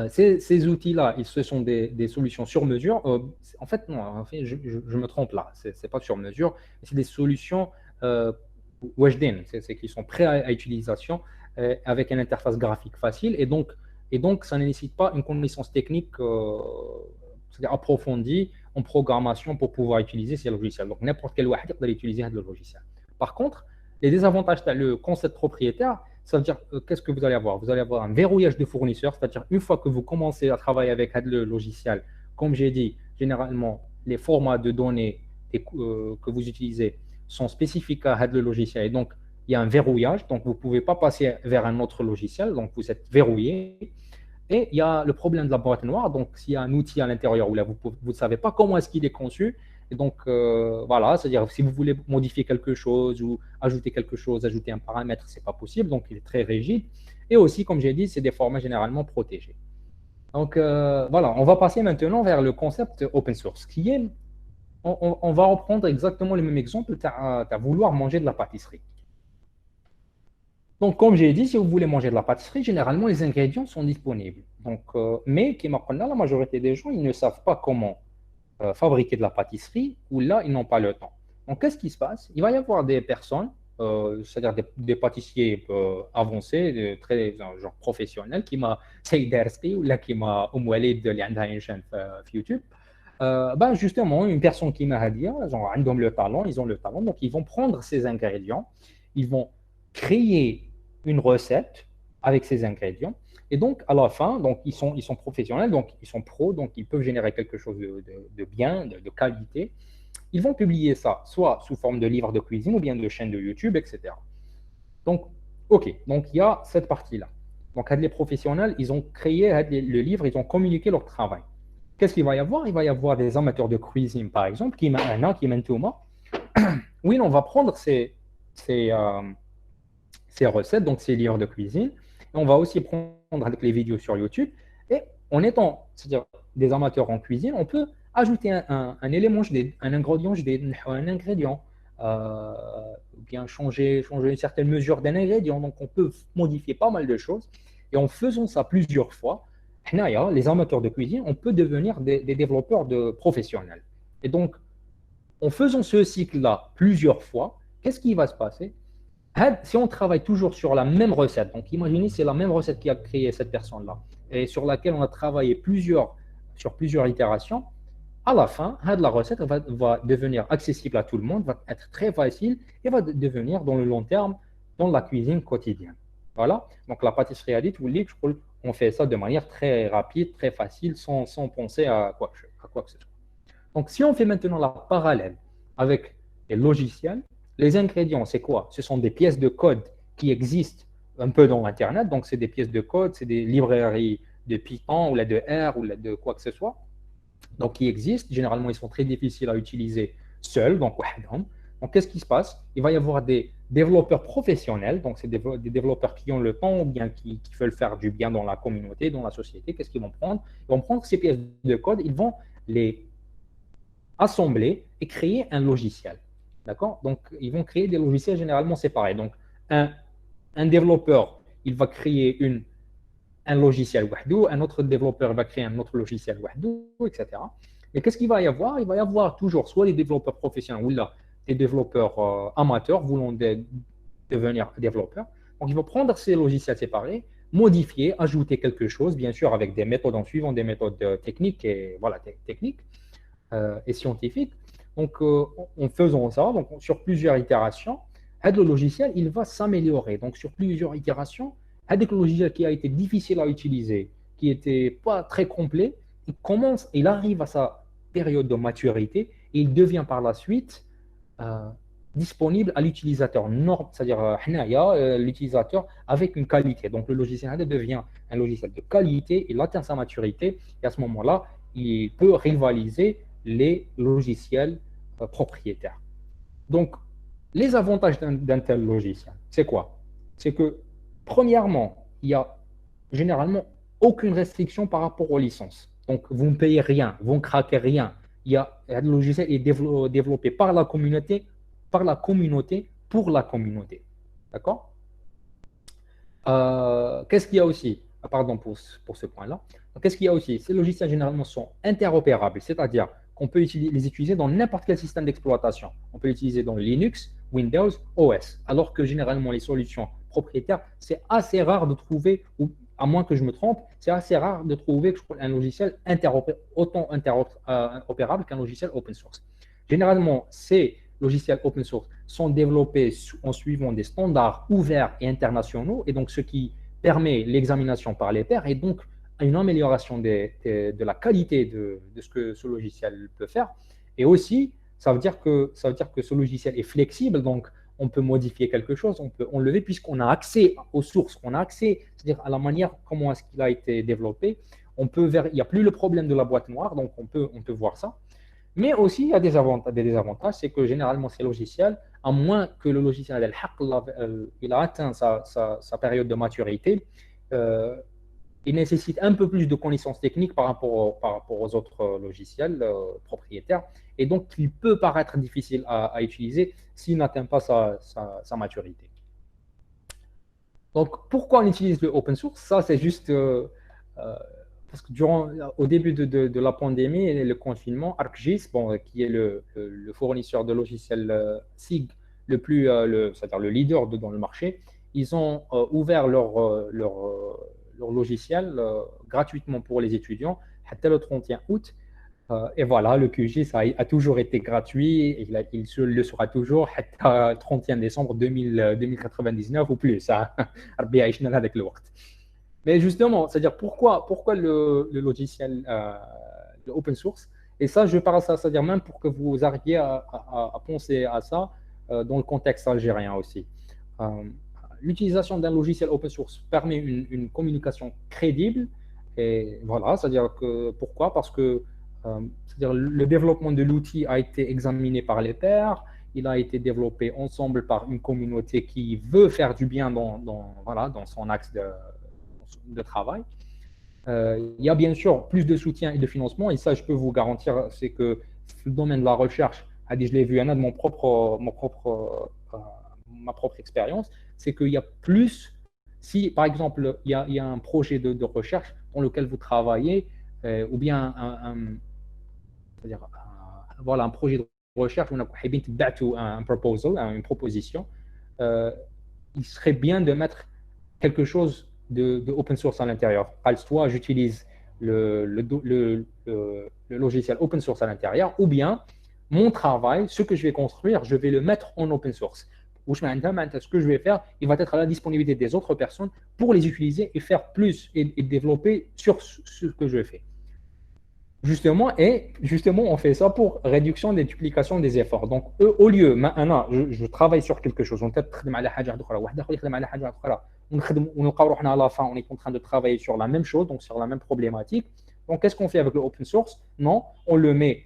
ces outils-là, ce sont des solutions sur mesure. En fait, non, en fait, je me trompe là. Ce n'est pas sur mesure. C'est des solutions Wajden, c'est qui sont prêts à utilisation avec une interface graphique facile. Et donc, ça ne nécessite pas une connaissance technique c'est-à-dire approfondie en programmation pour pouvoir utiliser ces logiciels. Donc, n'importe quel wahid peut utiliser le logiciel. Par contre, les désavantages, le concept propriétaire, ça veut dire qu'est-ce que vous allez avoir? Vous allez avoir un verrouillage de fournisseurs, c'est-à-dire une fois que vous commencez à travailler avec le logiciel, comme j'ai dit, généralement, les formats de données que vous utilisez sont spécifiques à le logiciel. Et donc, il y a un verrouillage, donc vous ne pouvez pas passer vers un autre logiciel, donc vous êtes verrouillé. Et il y a le problème de la boîte noire. Donc, s'il y a un outil à l'intérieur où là, vous ne savez pas comment est-ce qu'il est conçu. Et donc, voilà, c'est-à-dire si vous voulez modifier quelque chose ou ajouter quelque chose, ajouter un paramètre, ce n'est pas possible. Donc, il est très rigide. Et aussi, comme j'ai dit, c'est des formats généralement protégés. Donc, voilà, on va passer maintenant vers le concept open source, qui est, on va reprendre exactement le même exemple, tu as vouloir manger de la pâtisserie. Donc, comme j'ai dit, si vous voulez manger de la pâtisserie, généralement, les ingrédients sont disponibles. Donc, mais, la majorité des gens, ils ne savent pas comment fabriquer de la pâtisserie ou là, ils n'ont pas le temps. Donc, qu'est-ce qui se passe? Il va y avoir des personnes, c'est-à-dire des pâtissiers avancés, très genre professionnels, qui m'a Saïd Darski ou là qui m'a Walid de une chaîne YouTube. Ben justement, une personne qui m'a dit, genre, ils ont le talent, donc ils vont prendre ces ingrédients, ils vont créer une recette avec ces ingrédients. Et donc, à la fin, donc, ils sont professionnels, donc ils sont pros, donc ils peuvent générer quelque chose de bien, de qualité. Ils vont publier ça, soit sous forme de livre de cuisine ou bien de chaîne de YouTube, etc. Donc, OK, donc il y a cette partie-là. Donc, les professionnels, ils ont créé le livre, ils ont communiqué leur travail. Qu'est-ce qu'il va y avoir? Il va y avoir des amateurs de cuisine, par exemple, qui mènent Thomas. Oui, on va prendre ces recettes, donc ces livres de cuisine. Et on va aussi prendre avec les vidéos sur YouTube. Et en étant, c'est-à-dire des amateurs en cuisine, on peut ajouter un élément, un ingrédient, ou bien changer une certaine mesure d'un ingrédient. Donc, on peut modifier pas mal de choses. Et en faisant ça plusieurs fois, les amateurs de cuisine, on peut devenir des développeurs professionnels. Et donc, en faisant ce cycle-là plusieurs fois, qu'est-ce qui va se passer? Si on travaille toujours sur la même recette, donc imaginez c'est la même recette qui a créé cette personne-là, et sur laquelle on a travaillé sur plusieurs itérations, à la fin, la recette va devenir accessible à tout le monde, va être très facile et va devenir dans le long terme dans la cuisine quotidienne. Voilà, donc la pâtisserie à on fait ça de manière très rapide, très facile, sans penser à quoi que ce soit. Donc, si on fait maintenant la parallèle avec les logiciels, les ingrédients, c'est quoi? Ce sont des pièces de code qui existent un peu dans Internet. Donc, c'est des pièces de code, c'est des librairies de Python ou là de R ou là de quoi que ce soit. Donc, qui existent. Généralement, ils sont très difficiles à utiliser seuls. Donc, Donc, qu'est-ce qui se passe? Il va y avoir des développeurs professionnels, donc c'est des développeurs qui ont le temps ou bien qui veulent faire du bien dans la communauté, dans la société. Qu'est-ce qu'ils vont prendre? Ils vont prendre ces pièces de code, ils vont les assembler et créer un logiciel. D'accord? Donc, ils vont créer des logiciels généralement séparés. Donc, un, un développeur, il va créer un logiciel wahdo, un autre développeur va créer un autre logiciel wahdo, etc. Et qu'est-ce qu'il va y avoir? Il va y avoir toujours soit des développeurs professionnels ou là, des développeurs amateurs voulant devenir développeurs. Donc, ils vont prendre ces logiciels séparés, modifier, ajouter quelque chose, bien sûr, avec des méthodes en suivant des méthodes techniques et voilà, techniques et scientifiques. Donc, en faisant ça, donc, sur plusieurs itérations, le logiciel, il va s'améliorer. Donc, sur plusieurs itérations, avec le logiciel qui a été difficile à utiliser, qui n'était pas très complet, il arrive à sa période de maturité et il devient par la suite euh, disponible à l'utilisateur, c'est-à-dire l'utilisateur avec une qualité. Donc le logiciel devient un logiciel de qualité, il atteint sa maturité et à ce moment-là, il peut rivaliser les logiciels propriétaires. Donc, les avantages d'un tel logiciel, c'est quoi? C'est que, premièrement, il y a généralement aucune restriction par rapport aux licences. Donc, vous ne payez rien, vous ne craquez rien. Le logiciel est développé par la communauté, pour la communauté. D'accord? Qu'est-ce qu'il y a aussi? Pardon pour ce point-là. Qu'est-ce qu'il y a aussi? Ces logiciels généralement sont interopérables, c'est-à-dire qu'on peut les utiliser dans n'importe quel système d'exploitation. On peut l'utiliser dans Linux, Windows, OS, alors que généralement les solutions propriétaires, c'est assez rare de trouver, ou à moins que je me trompe, c'est assez rare de trouver un logiciel autant interopérable qu'un logiciel open source. Généralement, ces logiciels open source sont développés en suivant des standards ouverts et internationaux, et donc ce qui permet l'examination par les pairs et donc une amélioration de la qualité de ce que ce logiciel peut faire. Et aussi, ça veut dire que ce logiciel est flexible, donc on peut modifier quelque chose, on peut enlever, puisqu'on a accès aux sources, on a accès, c'est-à-dire à la manière comment est-ce qu'il a été développé. Il n'y a plus le problème de la boîte noire, donc on peut voir ça. Mais aussi, il y a des désavantages, c'est que généralement, ces logiciels, à moins que le logiciel il a atteint sa période de maturité, euh, il nécessite un peu plus de connaissances techniques par rapport aux autres logiciels propriétaires. Et donc, il peut paraître difficile à utiliser s'il n'atteint pas sa maturité. Donc, pourquoi on utilise le open source? Ça, c'est juste euh, parce que au début de la pandémie et le confinement, ArcGIS, bon, qui est le fournisseur de logiciels SIG c'est-à-dire le leader dans le marché, ils ont ouvert leur logiciel gratuitement pour les étudiants, jusqu'à le 31 août. Et voilà, le QGIS a toujours été gratuit et il le sera toujours jusqu'à 31 décembre 2099 ou plus. Hein. Mais justement, c'est-à-dire pourquoi le logiciel le open source? Et ça, je parle ça, c'est-à-dire même pour que vous arriviez à penser à ça dans le contexte algérien aussi. Euh, L'utilisation d'un logiciel open source permet une communication crédible. Et voilà, c'est-à-dire que pourquoi? Parce que c'est-à-dire le développement de l'outil a été examiné par les pairs, il a été développé ensemble par une communauté qui veut faire du bien voilà, dans son axe de travail. Il y a bien sûr plus de soutien et de financement, et ça, je peux vous garantir, c'est que le domaine de la recherche, je l'ai vu, de ma propre expérience, c'est qu'il y a plus, si par exemple, il y a un projet de recherche dans lequel vous travaillez, ou bien c'est-à-dire, voilà, un projet de recherche, on a un proposal, une proposition, euh, il serait bien de mettre quelque chose de open source à l'intérieur. Soit j'utilise le logiciel open source à l'intérieur, ou bien mon travail, ce que je vais construire, je vais le mettre en open source. Ce que je vais faire, il va être à la disponibilité des autres personnes pour les utiliser et faire plus et développer sur ce que je fais. Justement, on fait ça pour réduction des duplications des efforts. Donc, au lieu, maintenant, je travaille sur quelque chose, on à la fin, on est en train de travailler sur la même chose, donc sur la même problématique. Donc, qu'est-ce qu'on fait avec le open source? Non, on le met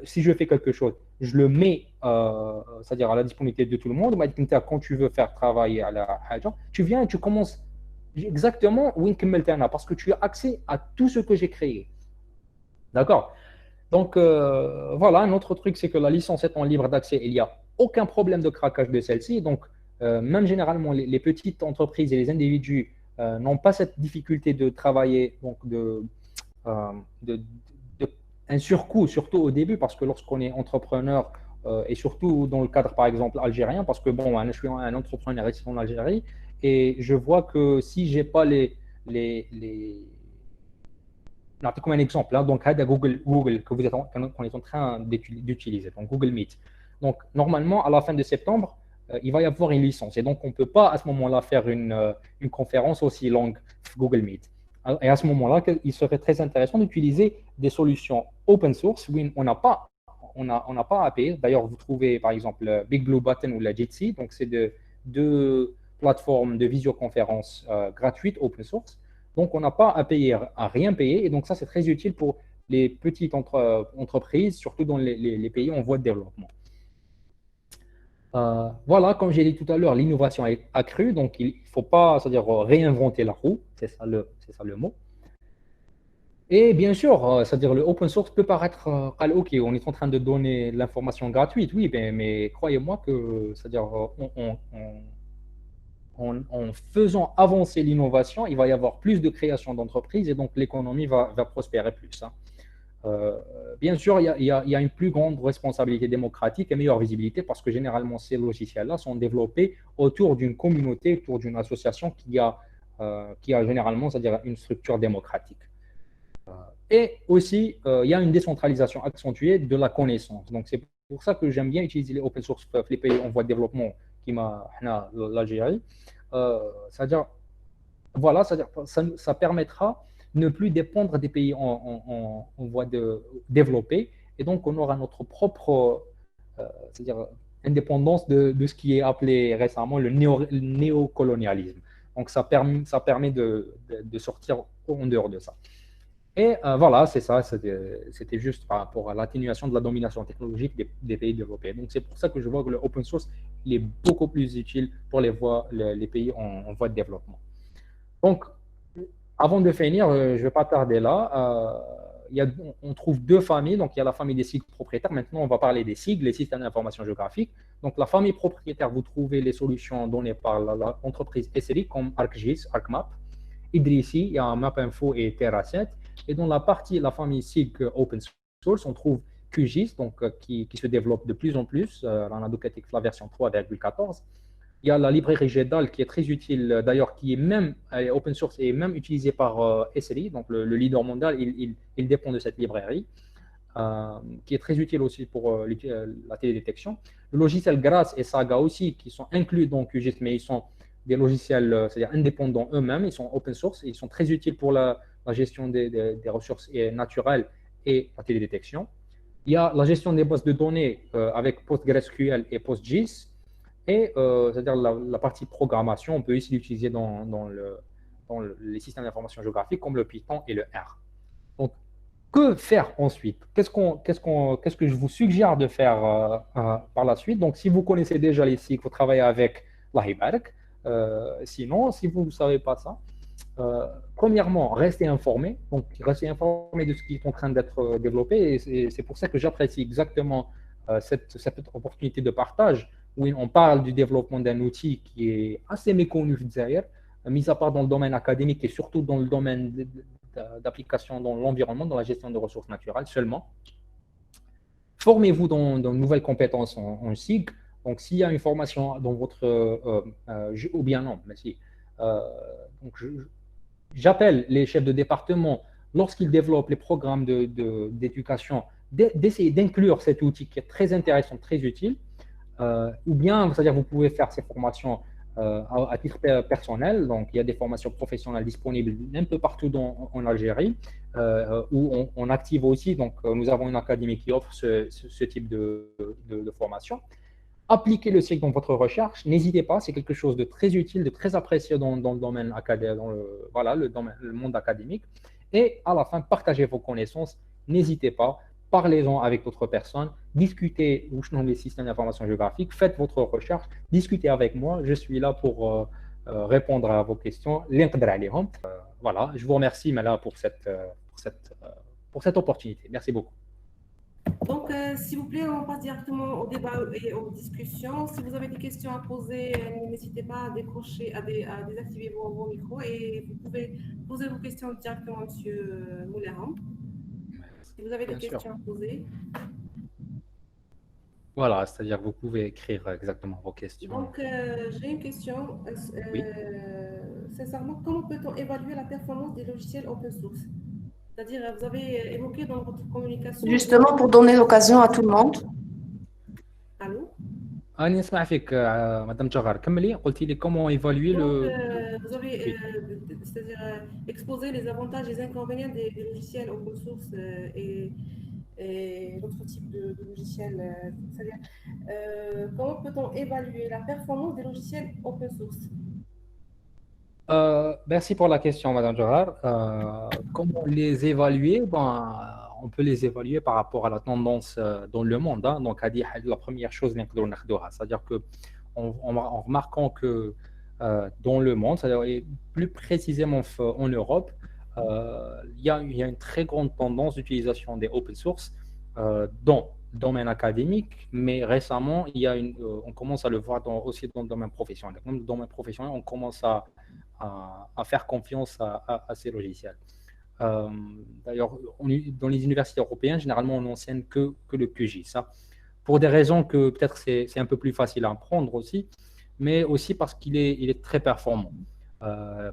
si je fais quelque chose, je le mets, c'est-à-dire à la disponibilité de tout le monde. Quand tu veux faire travailler à la haja, tu viens et tu commences exactement où parce que tu as accès à tout ce que j'ai créé. D'accord? Donc, voilà, un autre truc, c'est que la licence étant libre d'accès, il n'y a aucun problème de craquage de celle-ci. Donc, même généralement, les petites entreprises et les individus n'ont pas cette difficulté de travailler, donc euh, de, de- un surcoût, surtout au début, parce que lorsqu'on est entrepreneur, et surtout dans le cadre, par exemple, algérien, parce que bon, je suis un entrepreneur ici en Algérie, et je vois que si j'ai pas les نعطيكم comme un exemple. Hein. Donc, Google que vous êtes qu'on est en train d'utiliser, donc Google Meet. Donc, normalement, à la fin de septembre, il va y avoir une licence. Et donc, on ne peut pas à ce moment-là faire une conférence aussi longue Google Meet. Et à ce moment-là, il serait très intéressant d'utiliser des solutions open source où on n'a pas à payer. D'ailleurs, vous trouvez par exemple Big Blue Button ou la Jitsi. Donc, c'est deux plateformes de visioconférence gratuites open source. Donc, on n'a pas à payer, à rien payer. Et donc, ça, c'est très utile pour les petites entreprises, surtout dans les pays en voie de développement. Voilà, comme j'ai dit tout à l'heure, l'innovation est accrue. Donc, il ne faut pas, c'est-à-dire réinventer la roue. C'est ça le mot. Et bien sûr, c'est-à-dire le open source peut paraître, OK, on est en train de donner l'information gratuite, oui, mais croyez-moi que, c'est-à-dire en faisant avancer l'innovation, il va y avoir plus de création d'entreprises et donc l'économie va prospérer plus. Hein. Euh, Bien sûr, il y a une plus grande responsabilité démocratique et meilleure visibilité parce que généralement, ces logiciels-là sont développés autour d'une communauté, autour d'une association qui a généralement, c'est-à-dire une structure démocratique. Et aussi, il y a une décentralisation accentuée de la connaissance. Donc, c'est pour ça que j'aime bien utiliser les open source, les pays en voie de développement, qui m'a l'Algérie. C'est-à-dire, voilà, c'est-à-dire, ça permettra de ne plus dépendre des pays en voie de développer. Et donc, on aura notre propre, c'est-à-dire, indépendance de ce qui est appelé récemment le néocolonialisme. Donc, ça permet de sortir en dehors de ça. Et voilà, c'est ça, c'était juste par rapport à l'atténuation de la domination technologique des pays développés. Donc, c'est pour ça que je vois que le open source il est beaucoup plus utile pour les pays en voie de développement. Donc, avant de finir, je ne vais pas tarder là. On trouve deux familles. Donc, il y a la famille des sigles propriétaires. Maintenant, on va parler des sigles, les systèmes d'information géographique. Donc, la famille propriétaire, vous trouvez les solutions données par l'entreprise SRI comme ArcGIS, ArcMap. Idrissi, il y a MapInfo et TerraSet. Et dans la partie, la famille SIG Open Source, on trouve QGIS, donc, qui se développe de plus en plus. On a la version 3,14. Il y a la librairie GEDAL qui est très utile, d'ailleurs, qui est même open source et même utilisée par SRI, donc le leader mondial, il dépend de cette librairie, qui est très utile aussi pour la télédétection. Le logiciel GRASS et Saga aussi, qui sont inclus dans QGIS, mais ils sont des logiciels, c'est-à-dire indépendants eux-mêmes, ils sont open source, et ils sont très utiles pour la gestion des ressources naturelles et la télédétection. Il y a la gestion des bases de données avec PostgreSQL et PostGIS. Et c'est-à-dire la partie programmation, on peut aussi l'utiliser dans les systèmes d'information géographique comme le Python et le R. Donc, que faire ensuite? Qu'est-ce que je vous suggère de faire par la suite? Donc, si vous connaissez déjà les sites, vous travaillez avec Lahibark. Sinon, si vous ne savez pas ça, premièrement, restez informé. Donc, restez informé de ce qui est en train d'être développé. Et c'est pour ça que j'apprécie exactement cette opportunité de partage où on parle du développement d'un outil qui est assez méconnu d'ailleurs, mis à part dans le domaine académique et surtout dans le domaine d'application dans l'environnement, dans la gestion des ressources naturelles seulement. Formez-vous dans de nouvelles compétences en SIG. Donc, s'il y a une formation dans votre, ou bien non, mais si. Donc, j'appelle les chefs de département, lorsqu'ils développent les programmes d'éducation, d'essayer d'inclure cet outil qui est très intéressant, très utile, ou bien, c'est-à-dire vous pouvez faire ces formations à titre personnel. Donc, il y a des formations professionnelles disponibles un peu partout en Algérie, où on active aussi. Donc, nous avons une académie qui offre ce type de formation. Appliquez le cycle dans votre recherche. N'hésitez pas, c'est quelque chose de très utile, de très apprécié dans le domaine académique, le monde académique. Et à la fin, partagez vos connaissances. N'hésitez pas, parlez-en avec d'autres personnes, discutez où sont les systèmes d'information géographique, faites votre recherche, discutez avec moi, je suis là pour répondre à vos questions. Voilà, je vous remercie Mala pour cette opportunité. Merci beaucoup. Donc, s'il vous plaît, on passe directement au débat et aux discussions. Si vous avez des questions à poser, n'hésitez pas à décrocher, à désactiver vos micros et vous pouvez poser vos questions directement à M. Moulaham. Si vous avez des questions à poser. Voilà, c'est-à-dire vous pouvez écrire exactement vos questions. Donc, j'ai une question. Oui. Sincèrement, comment peut-on évaluer la performance des logiciels open source? C'est-à-dire, vous avez évoqué dans votre communication... Justement, pour donner l'occasion à tout le monde. Allô? أنا نسمع فيك مدام جغار كملي قلتي لي comment évaluer le vous avez c'est-à-dire exposer les avantages et les inconvénients des logiciels open source et d'autres types de logiciels. C'est-à-dire comment peut-on évaluer la performance des logiciels open source? Merci pour la question, Madame Gerard. Comment les évaluer? On peut les évaluer par rapport à la tendance dans le monde. Donc, la première chose, c'est-à-dire que en remarquant que dans le monde, c'est-à-dire plus précisément en Europe, il y a une très grande tendance d'utilisation des open source dans le domaine académique, mais récemment, on commence à le voir aussi dans le domaine professionnel. Dans le domaine professionnel, on commence à faire confiance à ces logiciels. D'ailleurs, dans les universités européennes, généralement, on n'enseigne que le QGIS. Pour des raisons que peut-être c'est un peu plus facile à apprendre aussi, mais aussi parce qu'il est très performant.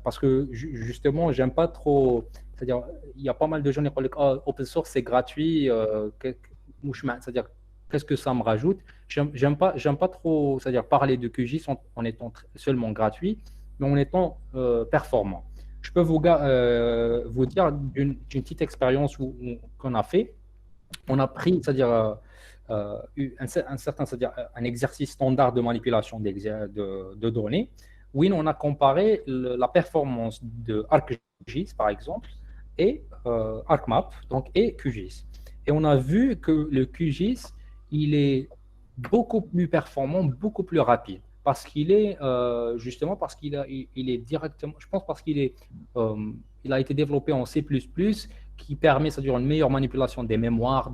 Parce que justement, j'aime pas trop. C'est-à-dire, il y a pas mal de gens qui disent oh, open source c'est gratuit. C'est-à-dire, qu'est-ce que ça me rajoute? J'aime pas trop, c'est-à-dire parler de QGIS en étant seulement gratuit, mais en étant performant. Je peux vous dire d'une petite expérience qu'on a fait. On a pris, c'est-à-dire c'est-à-dire un exercice standard de manipulation de données. Oui, on a comparé la performance de ArcGIS, par exemple, et ArcMap, donc et QGIS. Et on a vu que le QGIS, il est beaucoup plus performant, beaucoup plus rapide. Parce qu'il est, justement, parce il est directement, je pense parce il a été développé en C++, qui permet, c'est-à-dire une meilleure manipulation des mémoires,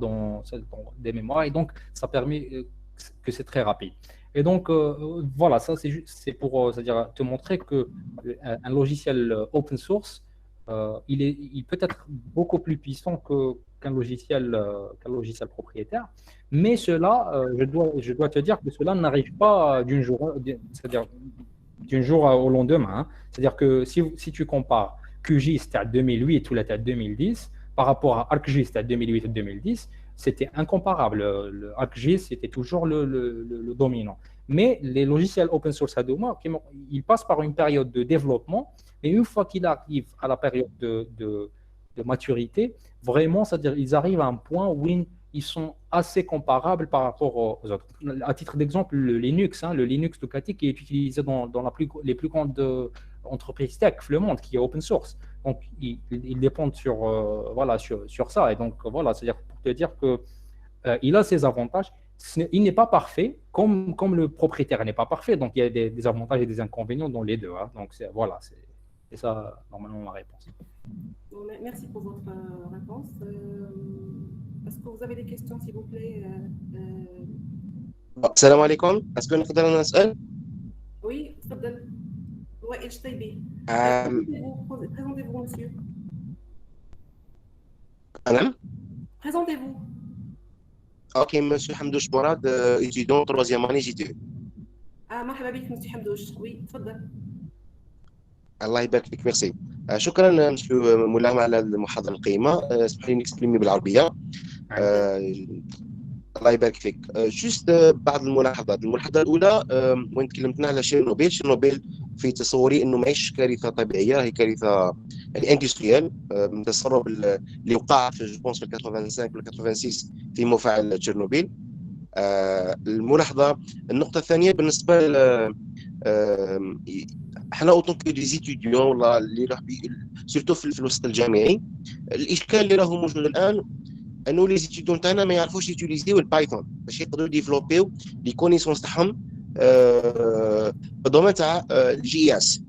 et donc ça permet que c'est très rapide. Et donc, voilà, ça c'est pour c'est-à-dire te montrer qu'un logiciel open source, il peut être beaucoup plus puissant qu'un logiciel propriétaire. Mais cela, je dois te dire que cela n'arrive pas c'est-à-dire d'un jour au lendemain. C'est-à-dire que si tu compares QGIS à 2008 ou à 2010 par rapport à ArcGIS à 2008 ou 2010, c'était incomparable. Le ArcGIS était toujours le dominant. Mais les logiciels open source à demain, ils passent par une période de développement, et une fois qu'ils arrivent à la période de maturité, vraiment, c'est-à-dire ils arrivent à un point où ils sont assez comparables par rapport aux autres. À titre d'exemple, le Linux Ducati qui est utilisé dans les plus grandes entreprises tech le monde, qui est open source. Donc, ils dépendent sur ça. Et donc, voilà, c'est-à-dire pour te dire qu'il a ses avantages. Il n'est pas parfait, comme le propriétaire n'est pas parfait. Donc, il y a des avantages et des inconvénients dans les deux. Donc, voilà, c'est ça, normalement, ma réponse. Merci pour votre réponse. Est-ce que vous avez des questions, s'il vous plaît? السلام عليكم. Est-ce que نقدر نسأل؟ Oui, تفضل. وائل شطيبي. Présentez-vous, monsieur. أنا؟ Présentez-vous. Ok, monsieur Hamdouche Mourad, étudiant 3e année JTU. مرحبا بك monsieur حمدوش. Oui, تفضل. الله يبارك فيك، ميرسي. شكرا مسيو ملهم على المحاضرة القيمة. اسمح لي نكسبريمي بالعربية. الله يبارك فيك. جوست بعض الملاحظات. الملاحظة الأولى وين تكلمتنا على شيرنوبيل في تصوري أنه ماهيش كارثة طبيعية، هي كارثة يعني اندستريال من التسرب اللي وقع في جوبونس في 85 ولا 86 في مفاعل تشيرنوبيل. الملاحظة النقطة الثانية بالنسبة احنا اوطون كو دي زيتيديون ولا اللي راح سيرتو في الوسط الجامعي، الاشكال اللي راهو موجود الان انه لي ستودون تاعنا ما يعرفوش يوتيليزيو البايثون باش يقدروا ديفلوبيو لي كونيسونس تاعهم بالدومين تاع الجي اس.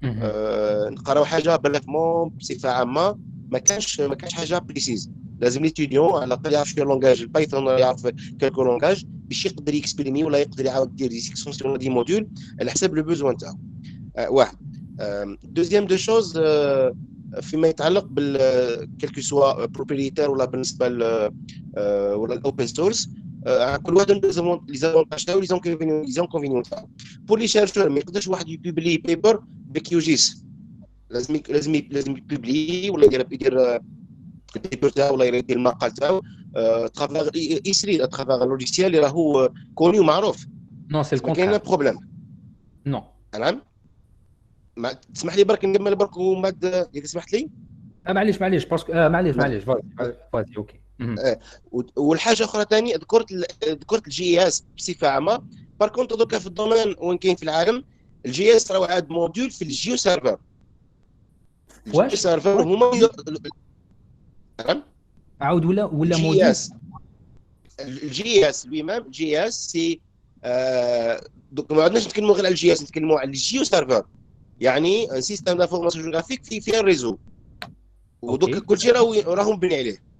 نقراو حاجه بالفمون بصفه عامه، ما كانش حاجه بريسيز. لازم ليتيديون على الاقل يعرف شويه لونغاج البايثون ولا يعرف كالكو لونغاج باش يقدر يكسبريمي ولا يقدر يعاود يدير دي سيكسيون دي موديول على حسب لو بوزوان تاعو. واحد. دوزيام دو شوز فيما يتعلق بال كالكو سوا بروبريتير ولا بالنسبه ولا الاوبن سورس، كل واحد عنده لي زافونتاج تاعو لي زونكونفينيون تاعو. بور لي شيرشور ما يقدرش واحد يبوبلي بيبر بكيو جيس، لازم يبوبلي ولا يدير البيبر تاعو ولا يدير المقال تاعو ترافيغ يسري ترافيغ لوجيسيال اللي راهو كوني ومعروف. نو سي ما كاين بروبليم. نو نعم. ما تسمح لي برك نكمل برك ومن بعد اذا سمحت لي. معليش باسكو معليش فازي اوكي. والحاجه اخرى ثاني ذكرت الجي اس بصفه عامه. بار كونت دوكا في الدومين وين كاين في العالم الجي اس راه عاد موديول في الجيو سيرفر. الجيو سيرفر هما نعم عاود ولا جي موديول اس. الجي اس lui-même جي اس سي دوك ما عندناش نتكلموا غير على الجي اس، نتكلموا على الجيو سيرفر، يعني ان سيستم دافورماسيون جيوغرافيك فيه الريزو، ودوك كلشي راهو مبني عليه.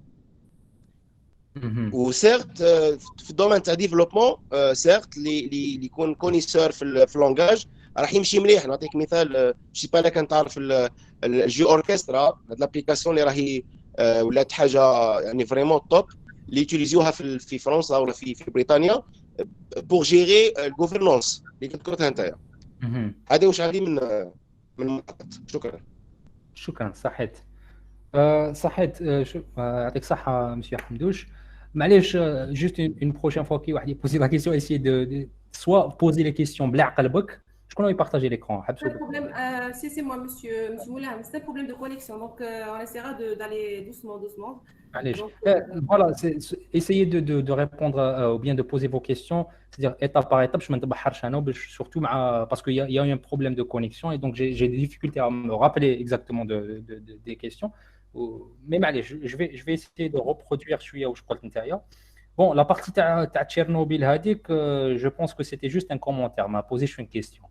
وسيرت في الدومين تاع ديفلوبمون سيرت اللي يكون كونيسور في اللونغاج راح يمشي مليح. نعطيك مثال، شي با كان تعرف الجي اوركسترا، هاد لابليكاسيون اللي راهي ولات حاجه يعني فريمون توب اللي يوتيليزيوها في فرنسا ولا في بريطانيا بور جيري الغوفرنونس اللي كتذكرتها نتايا. هذا واش عندي من المقاطع. شكرا صحيت. يعطيك الصحه مسيو حمدوش. معليش جوست اون بروشين فوا كي واحد يبوزي لا كيسيون اسيي دو سوا بوزي لي كيسيون بلا قلبك. شكون يبارطاجي l'écran حبسوا. C'est moi monsieur Moulin, c'est un problème de connexion, donc on essaiera d'aller doucement. معليش voilà, essayez de répondre ou bien de poser vos questions, c'est-à-dire étape par étape. Je m'نتبحرش انا surtout parce qu'il y a eu un problème de connexion et donc j'ai des difficultés à me rappeler exactement des questions. Mais معليش je vais essayer de reproduire شويه واش قلت نتايا. Bon, la partie تاع Tchernobyl هذيك je pense que c'était juste un commentaire, m'a posé une question.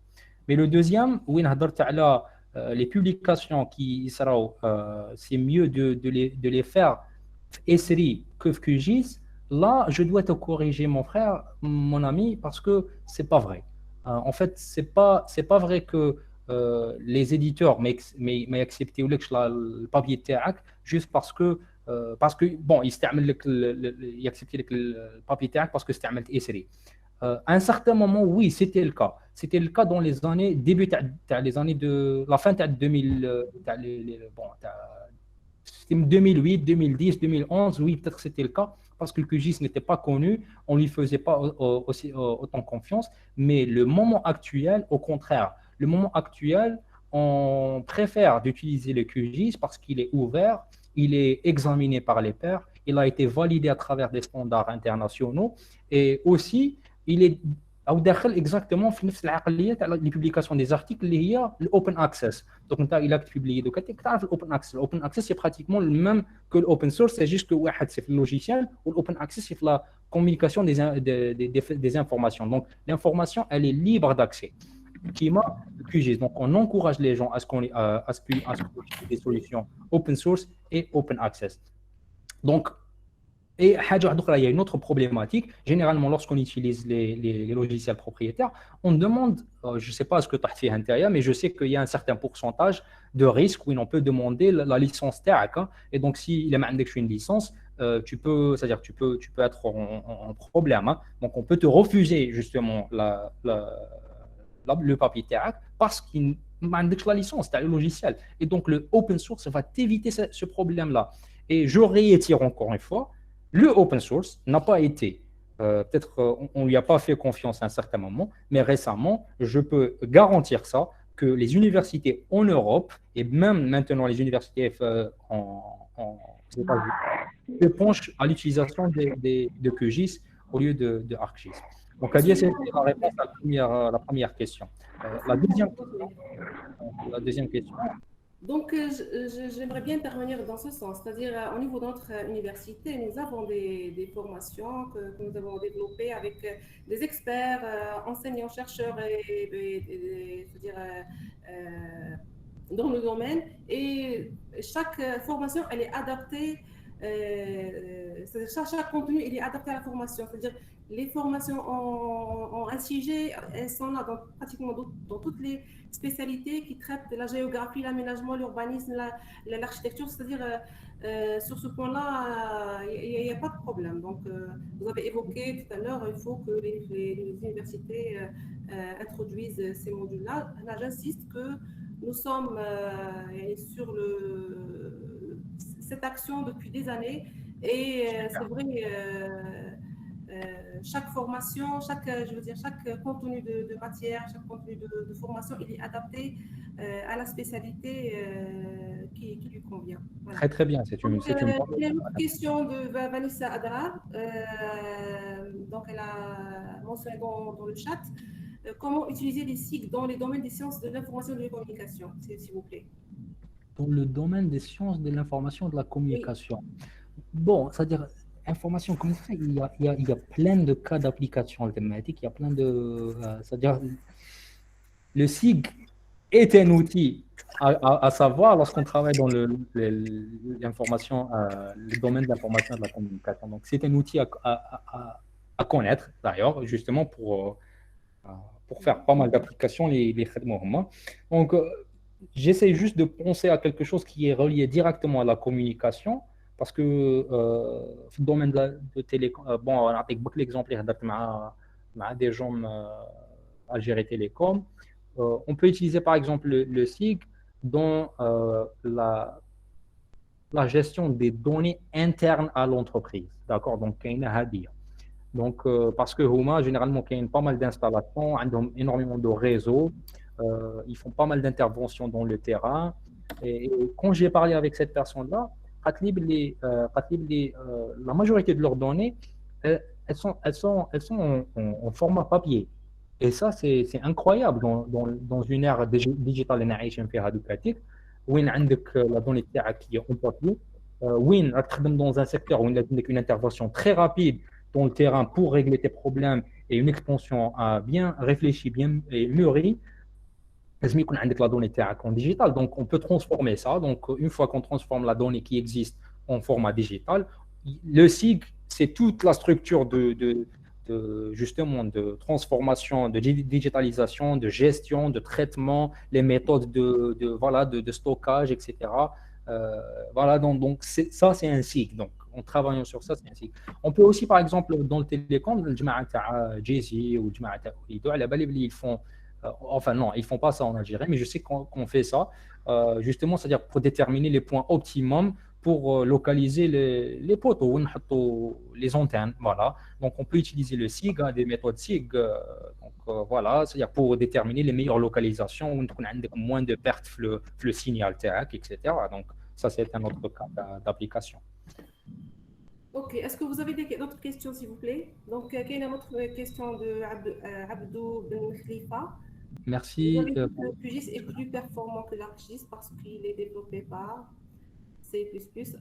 Mais le deuxième, وين هضرت على les publications qui يصراو c'est mieux de les faire ESRI que QGIS. Là, je dois te corriger, mon frère, mon ami, parce que c'est pas vrai. En fait, c'est pas vrai que les éditeurs m'aient accepté ou le papier تاعك juste parce que bon, ils accepté le papier تاعك parce que استعملت ESRI. À un certain moment, oui, c'était le cas. C'était le cas dans les années début les années de la fin de 2000 2008, 2010, 2011, oui, peut-être que c'était le cas, parce que le QGIS n'était pas connu, on ne lui faisait pas aussi autant confiance. Mais le moment actuel, au contraire, le moment actuel, on préfère d'utiliser le QGIS parce qu'il est ouvert, il est examiné par les pairs, il a été validé à travers des standards internationaux, et aussi, il est او داخل اكزاكتومون في نفس العقليه تاع لي بوبليكاسيون دي زارتيكل اللي هي الاوبن اكسس. دونك انت الا كنت بوبليي دوكا تعرف الاوبن اكسس سي براتيكمون الميم كو الاوبن سورس، سي جيست كو واحد سي في اللوجيسيال والاوبن اكسس سي في لا كومونيكاسيون des informations. Donc l'information elle est libre d'accès. Kima QGIS. Donc on encourage les gens à ce qu'on utilise des solutions open source et open access. Donc et il y a une autre problématique. Généralement, lorsqu'on utilise les logiciels propriétaires, on demande, je ne sais pas ce que tu as fait à l'intérieur, mais je sais qu'il y a un certain pourcentage de risque où on peut demander la licence TAC. Et donc, s'il y a une licence, c'est-à-dire tu peux être en problème. Donc, on peut te refuser justement le papier TAC parce qu'il n'y a pas la licence, tu as le logiciel. Et donc, le open source va t'éviter ce problème-là. Et je réitère encore une fois, le open source n'a pas été, peut-être on ne lui a pas fait confiance à un certain moment, mais récemment, je peux garantir ça, que les universités en Europe, et même maintenant les universités en États-Unis, se penchent à l'utilisation de QGIS au lieu de ArcGIS. Donc, Adia, c'est la réponse à la première question. La deuxième question, Donc, j'aimerais bien intervenir dans ce sens, c'est-à-dire au niveau de notre université, nous avons des formations que nous avons développées avec des experts, enseignants, chercheurs, c'est-à-dire dans le domaine. Et chaque formation, elle est adaptée, c'est-à-dire chaque contenu, il est adapté à la formation. C'est-à-dire les formations ont un sujet, elles sont là pratiquement dans toutes les spécialités qui traitent de la géographie, l'aménagement, l'urbanisme, l'architecture, c'est-à-dire sur ce point-là, il n'y a pas de problème. Donc, vous avez évoqué tout à l'heure, il faut que les universités introduisent ces modules-là. Là, j'insiste que nous sommes sur cette action depuis des années et c'est vrai. Chaque formation, chaque contenu de matière, chaque contenu de formation, il est adapté à la spécialité qui lui convient. Voilà. Très très bien, c'est une Il y a une autre question de Vanessa Adra. Donc, elle a mentionné dans le chat comment utiliser les SIG dans les domaines des sciences de l'information et de la communication, s'il vous plaît. Dans le domaine des sciences de l'information et de la communication. Oui. Bon, c'est-à-dire information comme ça, il y a plein de cas d'application thématique, il y a plein de... c'est-à-dire, le SIG est un outil à savoir lorsqu'on travaille dans l'information, le domaine de l'information et de la communication. Donc, c'est un outil à connaître, d'ailleurs, justement pour faire pas mal d'applications, les traitements. Donc, j'essaie juste de penser à quelque chose qui est relié directement à la communication. Parce que dans le domaine de télécom, bon, on a beaucoup d'exemples avec des gens à gérer télécom. On peut utiliser par exemple le SIG dans la gestion des données internes à l'entreprise. D'accord? Donc, il y a une donc, parce que Huma, généralement, il y a pas mal d'installations, ils ont énormément de réseaux, ils font pas mal d'interventions dans le terrain. Et quand j'ai parlé avec cette personne-là, la majorité de leurs données, elles sont en format papier. Et ça, c'est incroyable dans une ère digitale où il y a la donnée qui est en papier, où il y a dans un secteur où il y a une intervention très rapide dans le terrain pour régler tes problèmes et une expansion bien réfléchie, bien mûrie. لازم يكون عندك la donnée تاعك en digital, donc on peut transformer ça. Donc une fois qu'on transforme la donnée qui existe en format digital, le SIG, c'est toute la structure justement de transformation, de digitalisation, de gestion, de traitement, les méthodes de stockage, etc. Voilà, donc ça c'est un SIG. Donc en travaillant sur ça, c'est un SIG. On peut aussi par exemple dans le télécom, le جماعة تاع جيزي ou جماعة تاع أوليدو على بالي بلي ils font enfin non, ils ne font pas ça en Algérie, mais je sais qu'on fait ça, justement, c'est-à-dire pour déterminer les points optimums pour localiser les poteaux, les antennes, voilà. Donc on peut utiliser le SIG, des méthodes SIG, donc voilà, c'est-à-dire pour déterminer les meilleures localisations, où on a moins de pertes le signal TAC, etc. Donc ça c'est un autre cas d'application. Ok, est-ce que vous avez d'autres questions s'il vous plaît? Donc il y a une autre question de Abdou Ben Khalifa. Merci. Le QGIS est plus performant que l'ArcGIS parce qu'il est développé par C++.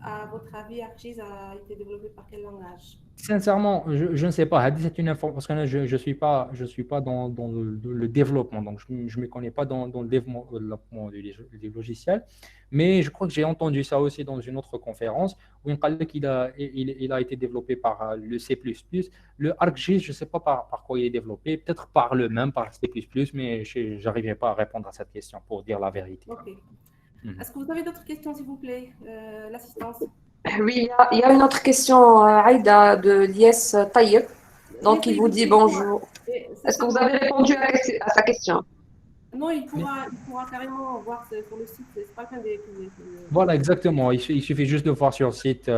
À votre avis, ArcGIS a été développé par quel langage? Sincèrement, je ne sais pas. C'est une information parce que je suis pas dans le développement, donc je me connais pas dans le développement des logiciels. Mais je crois que j'ai entendu ça aussi dans une autre conférence où il a été développé par le C++. Le ArcGIS, je ne sais pas par quoi il est développé, peut-être par C++, mais je n'arriverai pas à répondre à cette question pour dire la vérité. Ok. Est-ce que vous avez d'autres questions, s'il vous plaît, l'assistance? Oui, il y a une autre question, Aïda, de Lies Taïeb. Donc, il vous dit bonjour. Est-ce que vous avez répondu à sa question? Non, il pourra carrément voir sur le site. C'est pas qu'un des... Voilà, exactement. Il suffit juste de voir sur le site.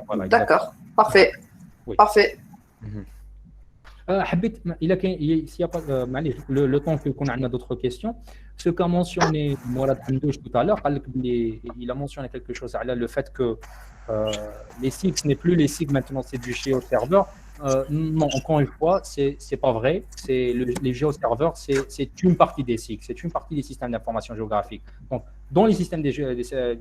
Voilà, d'accord, parfait. Oui. Parfait. حبيت s'il y a pas le temps qu'on a d'autres questions, ce qu'a mentionné Mourad Hamdouche tout à l'heure, il a mentionné quelque chose, le fait que les SIG, ce n'est plus les SIG maintenant, c'est du géoserveur. Non, encore une fois, c'est pas vrai. Les géoserveurs, c'est une partie des SIG, c'est une partie des systèmes d'information géographique. Donc, dans les systèmes des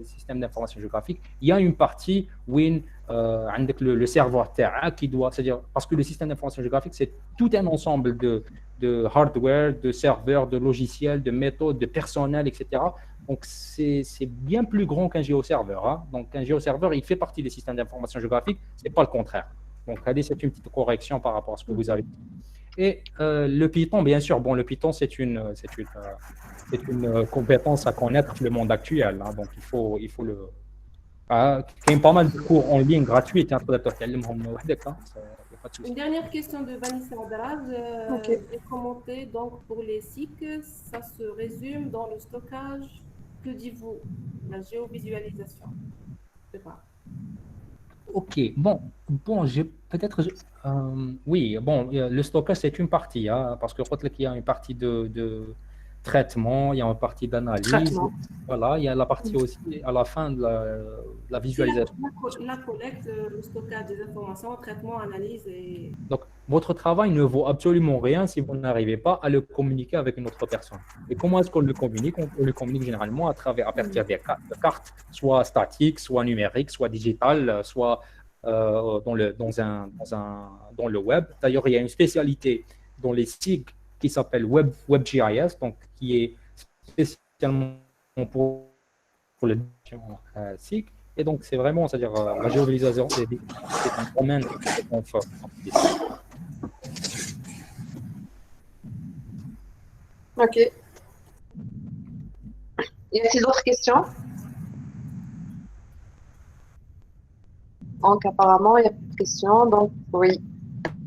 systèmes d'information géographique, il y a une partie où avec le serveur terrain qui doit, c'est-à-dire parce que le système d'information géographique, c'est tout un ensemble de hardware, de serveurs, de logiciels, de méthodes, de personnel, etc. Donc, c'est bien plus grand qu'un géoserveur. Hein. Donc, un géoserveur, il fait partie des systèmes d'information géographique, c'est pas le contraire. Donc, c'est une petite correction par rapport à ce que vous avez dit. Et le Python, bien sûr, bon, le Python, c'est une compétence à connaître le monde actuel. Hein, donc, il faut le. Il y a pas mal de cours en ligne gratuits. Hein, une dernière question de Vanessa Adraz. Okay. J'ai commenté, donc, pour les SIG, ça se résume dans le stockage. Que dites-vous? La géovisualisation. Je sais pas. Ok, bon, oui, bon, le stockage c'est une partie, hein, parce que il y a une partie de traitement, il y a une partie d'analyse, voilà, il y a la partie aussi à la fin de la visualisation. La collecte, le stockage des informations, traitement, analyse et. Donc, votre travail ne vaut absolument rien si vous n'arrivez pas à le communiquer avec une autre personne. Et comment est-ce qu'on le communique? On le communique généralement à partir des cartes, soit statiques, soit numériques, soit digitales, soit dans le web. D'ailleurs, il y a une spécialité dans les SIG qui s'appelle WebGIS, donc qui est spécialement pour les SIG. Et donc, c'est vraiment, c'est-à-dire la géolocalisation, c'est un domaine qu'on fait. Ok. Y a-t-il d'autres questions? Donc, apparemment, il n'y a plus de questions. Donc, oui.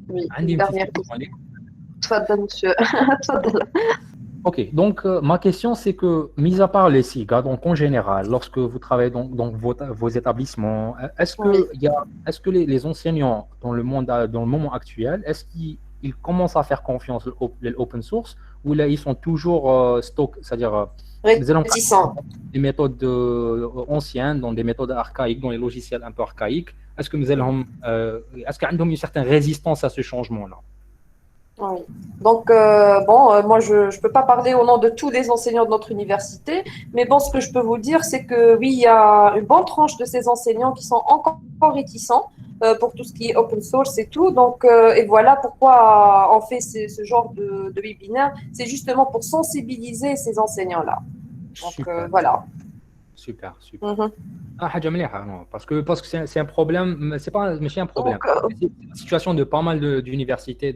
Dernière question. Tfadal, monsieur. Tfadal. Ok, donc ma question c'est que, mis à part les SIGA, donc en général, lorsque vous travaillez dans vos établissements, est-ce que les enseignants dans le moment actuel, est-ce qu'ils commencent à faire confiance à l'open source ou là ils sont toujours c'est-à-dire des méthodes anciennes, dans des méthodes archaïques, dans les logiciels un peu archaïques, est-ce qu'ils ont une certaine résistance à ce changement-là? Oui. Donc, moi, je ne peux pas parler au nom de tous les enseignants de notre université, mais bon, ce que je peux vous dire, c'est que oui, il y a une bonne tranche de ces enseignants qui sont encore réticents pour tout ce qui est open source et tout. Donc, et voilà pourquoi on fait ce genre de webinaire. C'est justement pour sensibiliser ces enseignants-là. Donc, voilà. Super. Non, parce que c'est un problème, c'est pas un problème. C'est la situation de pas mal d'universités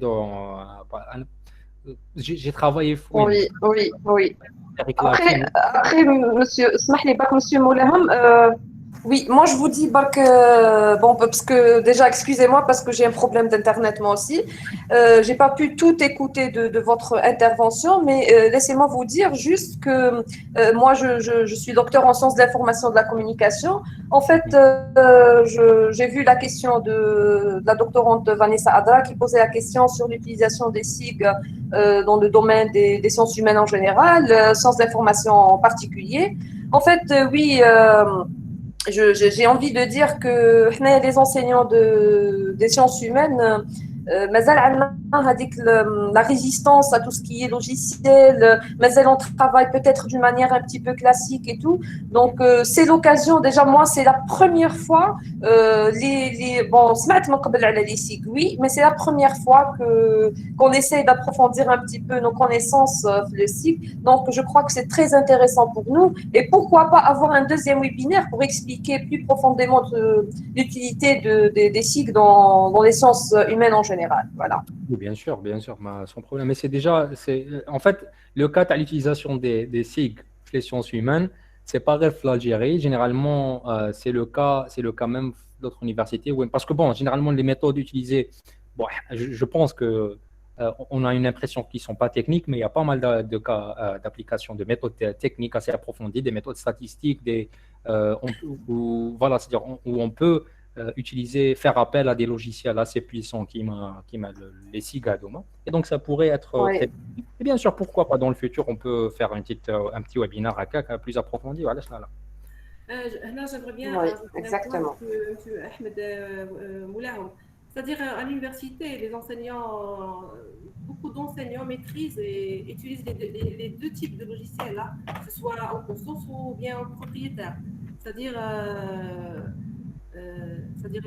j'ai travaillé. Oui. Après, monsieur, monsieur Moulaham, oui, moi je vous dis parce que déjà, excusez-moi parce que j'ai un problème d'internet moi aussi. J'ai pas pu tout écouter de votre intervention, mais laissez-moi vous dire juste que moi je suis docteur en sciences de l'information et de la communication. En fait, j'ai vu la question de la doctorante Vanessa Adra qui posait la question sur l'utilisation des SIG dans le domaine des sciences humaines en général, sciences d'information en particulier. En fait, oui. J'ai envie de dire que les enseignants des sciences humaines, la résistance à tout ce qui est logiciel, mais on travaille peut-être d'une manière un petit peu classique et tout. Donc, c'est l'occasion, déjà, moi, c'est la première fois, oui, mais c'est la première fois qu'on essaie d'approfondir un petit peu nos connaissances le SIG. Donc, je crois que c'est très intéressant pour nous. Et pourquoi pas avoir un deuxième webinaire pour expliquer plus profondément l'utilité des SIG dans les sciences humaines en général. Voilà. Oui, bien sûr, sans problème. Mais en fait, le cas de l'utilisation des SIG, les sciences humaines, c'est pas grave l'Algérie. Généralement, c'est le cas même d'autres universités. Parce que bon, généralement, les méthodes utilisées, bon, je pense que on a une impression qu'ils sont pas techniques, mais il y a pas mal de cas d'application de méthodes techniques assez approfondies, des méthodes statistiques, voilà, c'est-à-dire où on peut faire appel à des logiciels assez puissants qui les SIG à demain. Et donc, ça pourrait être... Et bien sûr, pourquoi pas dans le futur, on peut faire un petit webinaire plus approfondi. Voilà, là. Là, j'aimerais bien... Oui, exactement. Ahmed Moulaham. C'est-à-dire à l'université, les enseignants, beaucoup d'enseignants maîtrisent et utilisent les deux types de logiciels, là, que ce soit open source ou bien propriétaire. C'est-à-dire, c'est-à-dire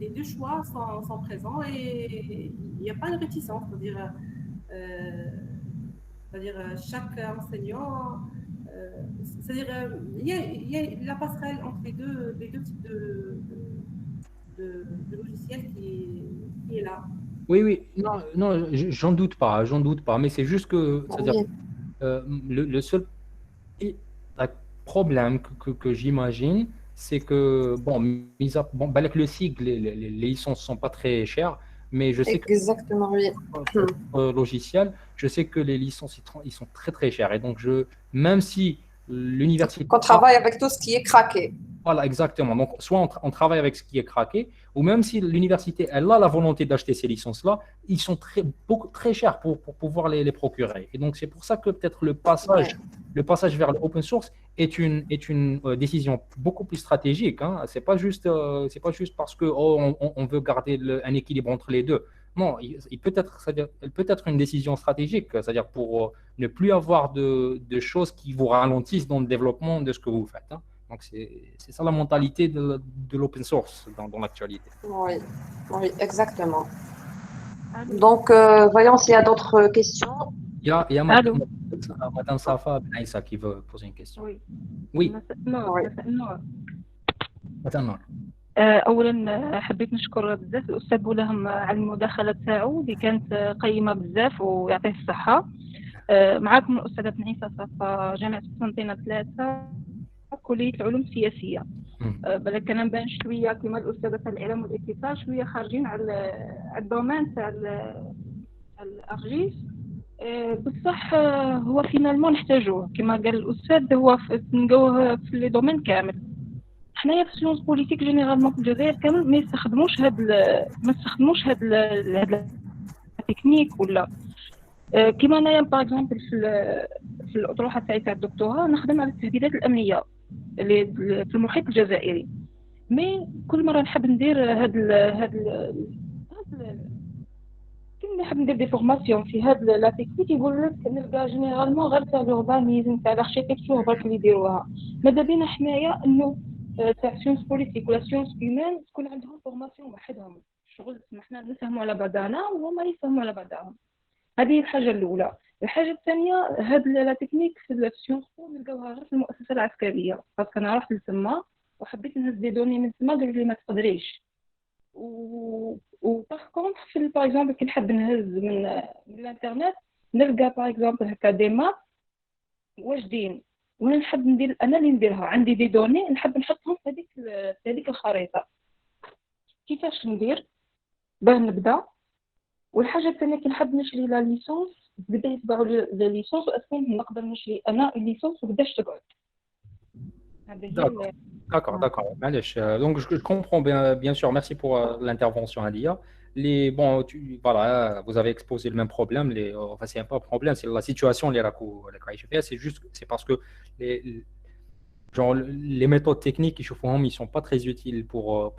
les deux choix sont présents et il n'y a pas de réticence. Euh, c'est-à-dire chaque enseignant, c'est-à-dire il y a la passerelle entre les deux types de logiciels qui est là. Oui, oui, non, non, j'en doute pas, mais c'est juste que, c'est-à-dire, Oui, le seul problème que j'imagine, c'est que, bon, bon, balak le SIG, les licences sont pas très chères, mais je sais que exactement, oui. logiciel, je sais que les licences, ils sont très très chers. Et donc, même si l'université... Qu'on travaille avec tout ce qui est craqué. Voilà, exactement. Donc, soit on travaille avec ce qui est craqué, ou même si l'université, elle a la volonté d'acheter ces licences-là, ils sont très chers pour pouvoir les procurer. Et donc, c'est pour ça que peut-être le passage vers l'open source est une décision beaucoup plus stratégique. Hein. C'est pas juste parce que on veut garder un équilibre entre les deux. Non, elle peut être une décision stratégique, c'est-à-dire pour ne plus avoir de choses qui vous ralentissent dans le développement de ce que vous faites. Hein. Donc, c'est ça la mentalité de l'open source dans l'actualité. Oui, oui, exactement. Donc, voyons s'il y a d'autres questions. Il y a Madame Safa Benaïssa qui veut poser une question. Oui. Oui. Madame اولا حبيت نشكر بزاف الاستاذ بولهم على المداخله تاعو اللي كانت قيمه بزاف ويعطيه الصحه. معكم الاستاذه نعيسه صفا جامعه قسنطينه 3 كليه العلوم السياسيه. بالك انا نبان شويه كما الاستاذه تاع الاعلام والاتصال شويه خارجين على الدومين تاع الارجيس. بصح هو فينالمون نحتاجوه كما قال الاستاذ هو نلقاوه في لي دومين كامل. حنايا في السيونس بوليتيك جينيرالمون في الجزائر كامل ما نستخدموش هاد التكنيك ولا كيما انايا باغ اكزومبل في الاطروحه تاعي تاع الدكتوراه نخدم على التهديدات الامنيه اللي في المحيط الجزائري. مي كل مره نحب ندير كي نحب ندير دي فورماسيون في هاد لا تكنيك يقول لك نلقى جينيرالمون غير تاع لوربانيزم تاع الاركيتكتور برك اللي يديروها. ماذا بينا حنايا انه تاع سيونس بوليتيك ولا سيونس هيومان تكون عندهم فورماسيون وحدهم شغل حنا نفهموا على بعضنا وهما يفهموا على بعضهم. هذه الحاجه الاولى. الحاجه الثانيه هاد لا تكنيك في السيونس نلقاوها غير في المؤسسه العسكريه باسكو انا رحت لتما وحبيت نهز دي دوني من تما قالوا لي ما تقدريش. و باغ كونطخ في باغ اكزومبل كي نحب نهز من الانترنت نلقى باغ اكزومبل هكا دي ماب واجدين وانا نحب ندير انا اللي نديرها عندي دي دوني نحب نحطهم في هذيك الخريطه. كيفاش ندير باه نبدا؟ والحاجه الثانيه كي نحب نشري لا ليسونس بدا يتبعوا لي لا ليسونس واساسا نقدر نشري انا الليسونس وقداش تقعد. D'accord. Donc, je comprends bien sûr. Merci pour l'intervention, Alia. Voilà, vous avez exposé le même problème. Enfin, c'est un peu un problème, c'est la situation. C'est juste, c'est parce que les méthodes techniques, ils sont pas très utiles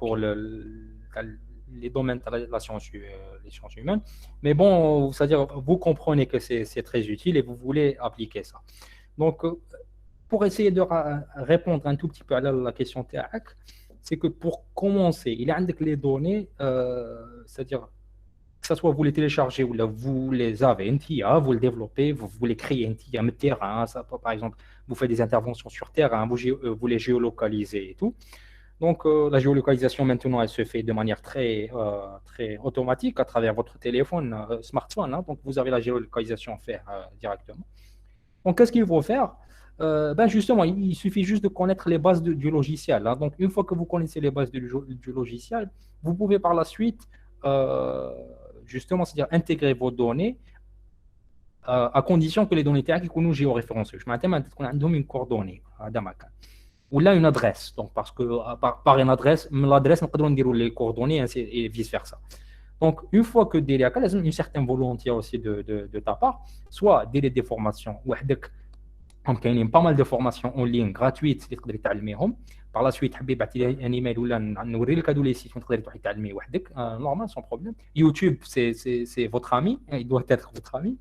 pour les domaines de la science, les sciences humaines. Mais bon, c'est-à-dire, vous comprenez que c'est très utile et vous voulez appliquer ça. Donc, pour essayer de répondre un tout petit peu à la question TAC, c'est que pour commencer, il y a les données, c'est-à-dire que ce soit vous les téléchargez ou là, vous les avez, vous le développez, vous les créez, un terrain, ça, par exemple, vous faites des interventions sur terrain, vous les géolocalisez et tout. Donc, la géolocalisation maintenant, elle se fait de manière très automatique à travers votre téléphone, smartphone. Hein, donc, vous avez la géolocalisation à faire directement. Donc, qu'est-ce qu'il faut faire? Justement, il suffit juste de connaître les bases du logiciel. Hein. Donc, une fois que vous connaissez les bases du logiciel, vous pouvez par la suite, justement, c'est-à-dire intégrer vos données à condition que les données soient géoréférencées. Je m'attends qu'on a une coordonnée ou là une adresse. Donc, parce que par une adresse, l'adresse, nous pouvons dire les coordonnées et vice-versa. Donc, une fois que il y a une certaine volonté aussi de ta part, soit des formations ou Donc, il y a pas mal de formations en ligne gratuites اللي تقدر تعلميهم. Par la suite, حبيت بعثي لي un email ولا نوري لك هذو لي سيت وين تقدري تروحي تعلمي وحدك. Normal, sans problème. YouTube, c'est votre ami, il doit être votre ami.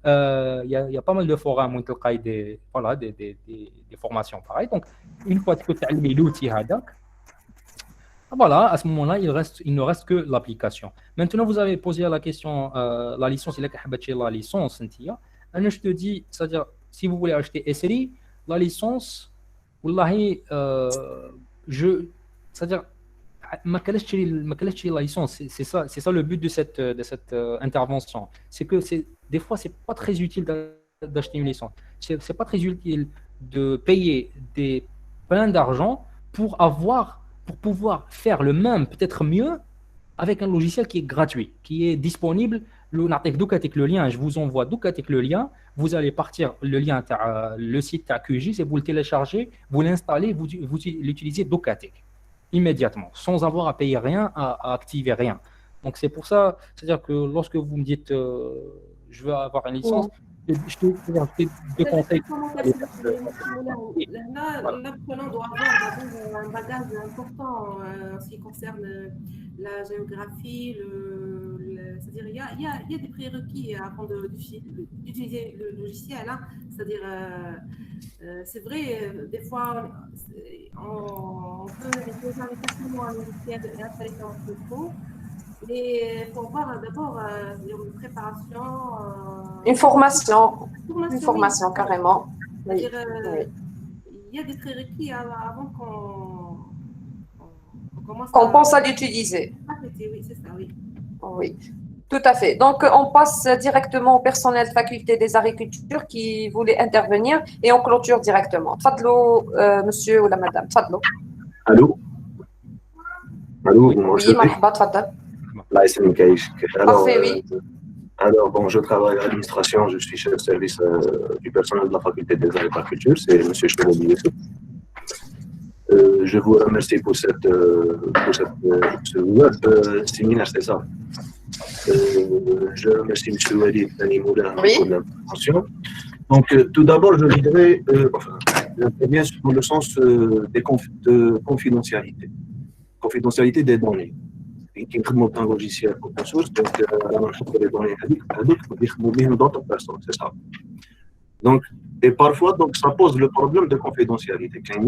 Il y a pas mal de forums où tu as des formations pareilles. Donc, une fois que tu as l'outil, voilà, à ce moment-là, il ne reste que l'application. Maintenant, vous avez posé la question, la licence, il a la licence, je te dis, c'est-à-dire, si vous voulez acheter SRI, la licence, wallahi, c'est-à-dire, ما كلاش la licence, c'est ça le but de cette intervention. C'est que des fois c'est pas très utile d'acheter une licence. C'est pas très utile de payer plein d'argent pour pouvoir faire le même, peut-être mieux, avec un logiciel qui est gratuit, qui est disponible. Le lien, je vous envoie le lien. Vous allez partir le lien, le site QGIS, et vous le téléchargez, vous l'installez, vous l'utilisez Docatic immédiatement, sans avoir à payer rien, à activer rien. Donc c'est pour ça, c'est-à-dire que lorsque vous me dites je veux avoir une licence, je te déconseille. L'apprenant doit avoir un bagage important en ce qui concerne la géographie, c'est-à-dire il y a des prérequis avant d'utiliser le logiciel. C'est-à-dire, c'est vrai, des fois, on peut télécharger facilement un logiciel et installer dans notre phone. Mais il faut voir d'abord une préparation. Une formation carrément. C'est-à-dire, il y a des prérequis avant qu'on commence qu'on pense à l'utiliser. Oui, c'est ça, oui. Oui, tout à fait. Donc, on passe directement au personnel de faculté des agricultures qui voulait intervenir et on clôture directement. Tfadlou, monsieur ou la madame. Tfadlou. Allô? Allô? Oui, marhaba, tfadal. Parfait, oui. Alors, bon, je travaille à l'administration, je suis chef de service du personnel de la faculté des agricultures, c'est M. Chourobi. Je vous remercie pour ce web séminaire, c'est ça. Je remercie M. Walid Tanimoula pour l'intervention. Donc, tout d'abord, je dirais, bien sur le sens de confidentialité. Confidentialité des données. Qui est un logiciel open source, donc les données d'autres personnes, c'est ça. Donc, et parfois, donc, ça pose le problème de confidentialité. Quand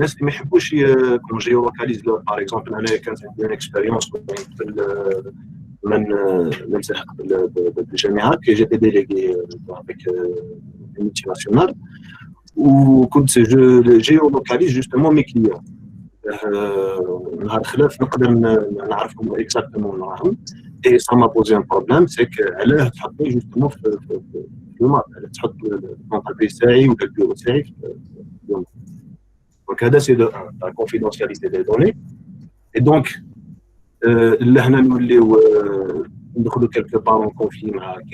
géolocalise, par exemple, une expérience que j'étais délégué avec une multinationale, où quand je géolocalise justement mes clients. Et ça m'a posé un problème, c'est qu'elle a été justement le map, elle a été dans le PCI ou le bureau de série. Donc, c'est la confidentialité des données. Et donc, là, nous sommes quelque part en conflit avec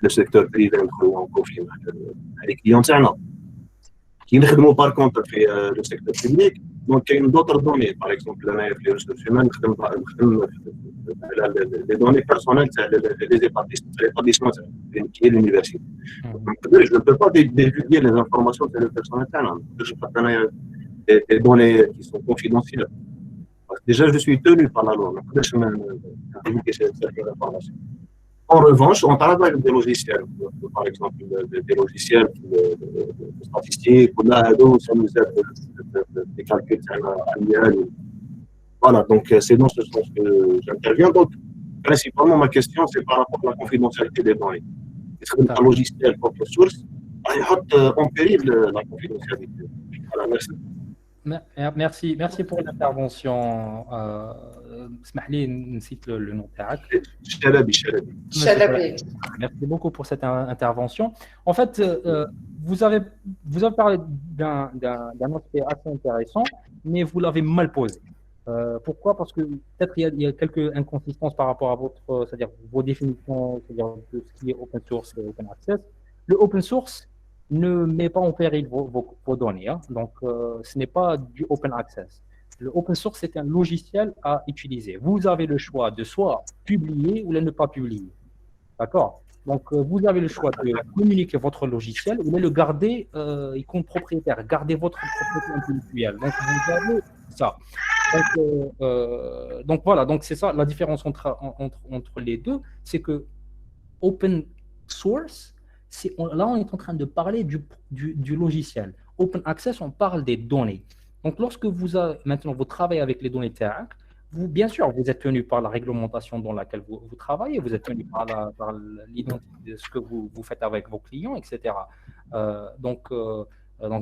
le secteur privé, en conflit avec les clients. Qui nous par contre fait le secteur public, donc il y a d'autres données, par exemple les ressources humaines, les données personnelles, les établissements qui est l'université. Je ne peux pas divulguer les informations sur le personnel, je peux pas des données qui sont confidentielles. Déjà, je suis tenu par la loi, je ne peux pas divulguer ces informations. En revanche, on travaille avec des logiciels, par exemple des logiciels de statistiques, ça nous aide des calculs annuels. Voilà, donc c'est dans ce sens que j'interviens. Donc, principalement, ma question, c'est par rapport à la confidentialité des données. Est-ce qu'un logiciel open source en péril la confidentialité? Voilà, merci. Merci pour l'intervention. اسمح لي نسيت le nom تاعك. Chalabi. Merci beaucoup pour cette intervention. En fait, vous avez parlé d'un aspect assez intéressant, mais vous l'avez mal posé. Pourquoi? Parce que peut-être il y a quelques inconsistances par rapport à c'est-à-dire vos définitions, c'est-à-dire de ce qui est open source et open access. Le open source ne met pas en péril vos données, hein. Donc ce n'est pas du open access. Le open source, c'est un logiciel à utiliser. Vous avez le choix de soit publier ou de ne pas publier. D'accord? Donc, vous avez le choix de communiquer votre logiciel ou de le garder, il compte propriétaire, garder votre propriété intellectuelle. Donc, vous avez ça. Donc voilà, donc c'est ça la différence entre les deux, c'est que open source, là on est en train de parler du logiciel. Open access, on parle des données. Donc lorsque maintenant vous travaillez avec les données TAC, bien sûr, vous êtes tenu par la réglementation dans laquelle vous travaillez, vous êtes tenu par l'identité de ce que vous faites avec vos clients, etc. Donc,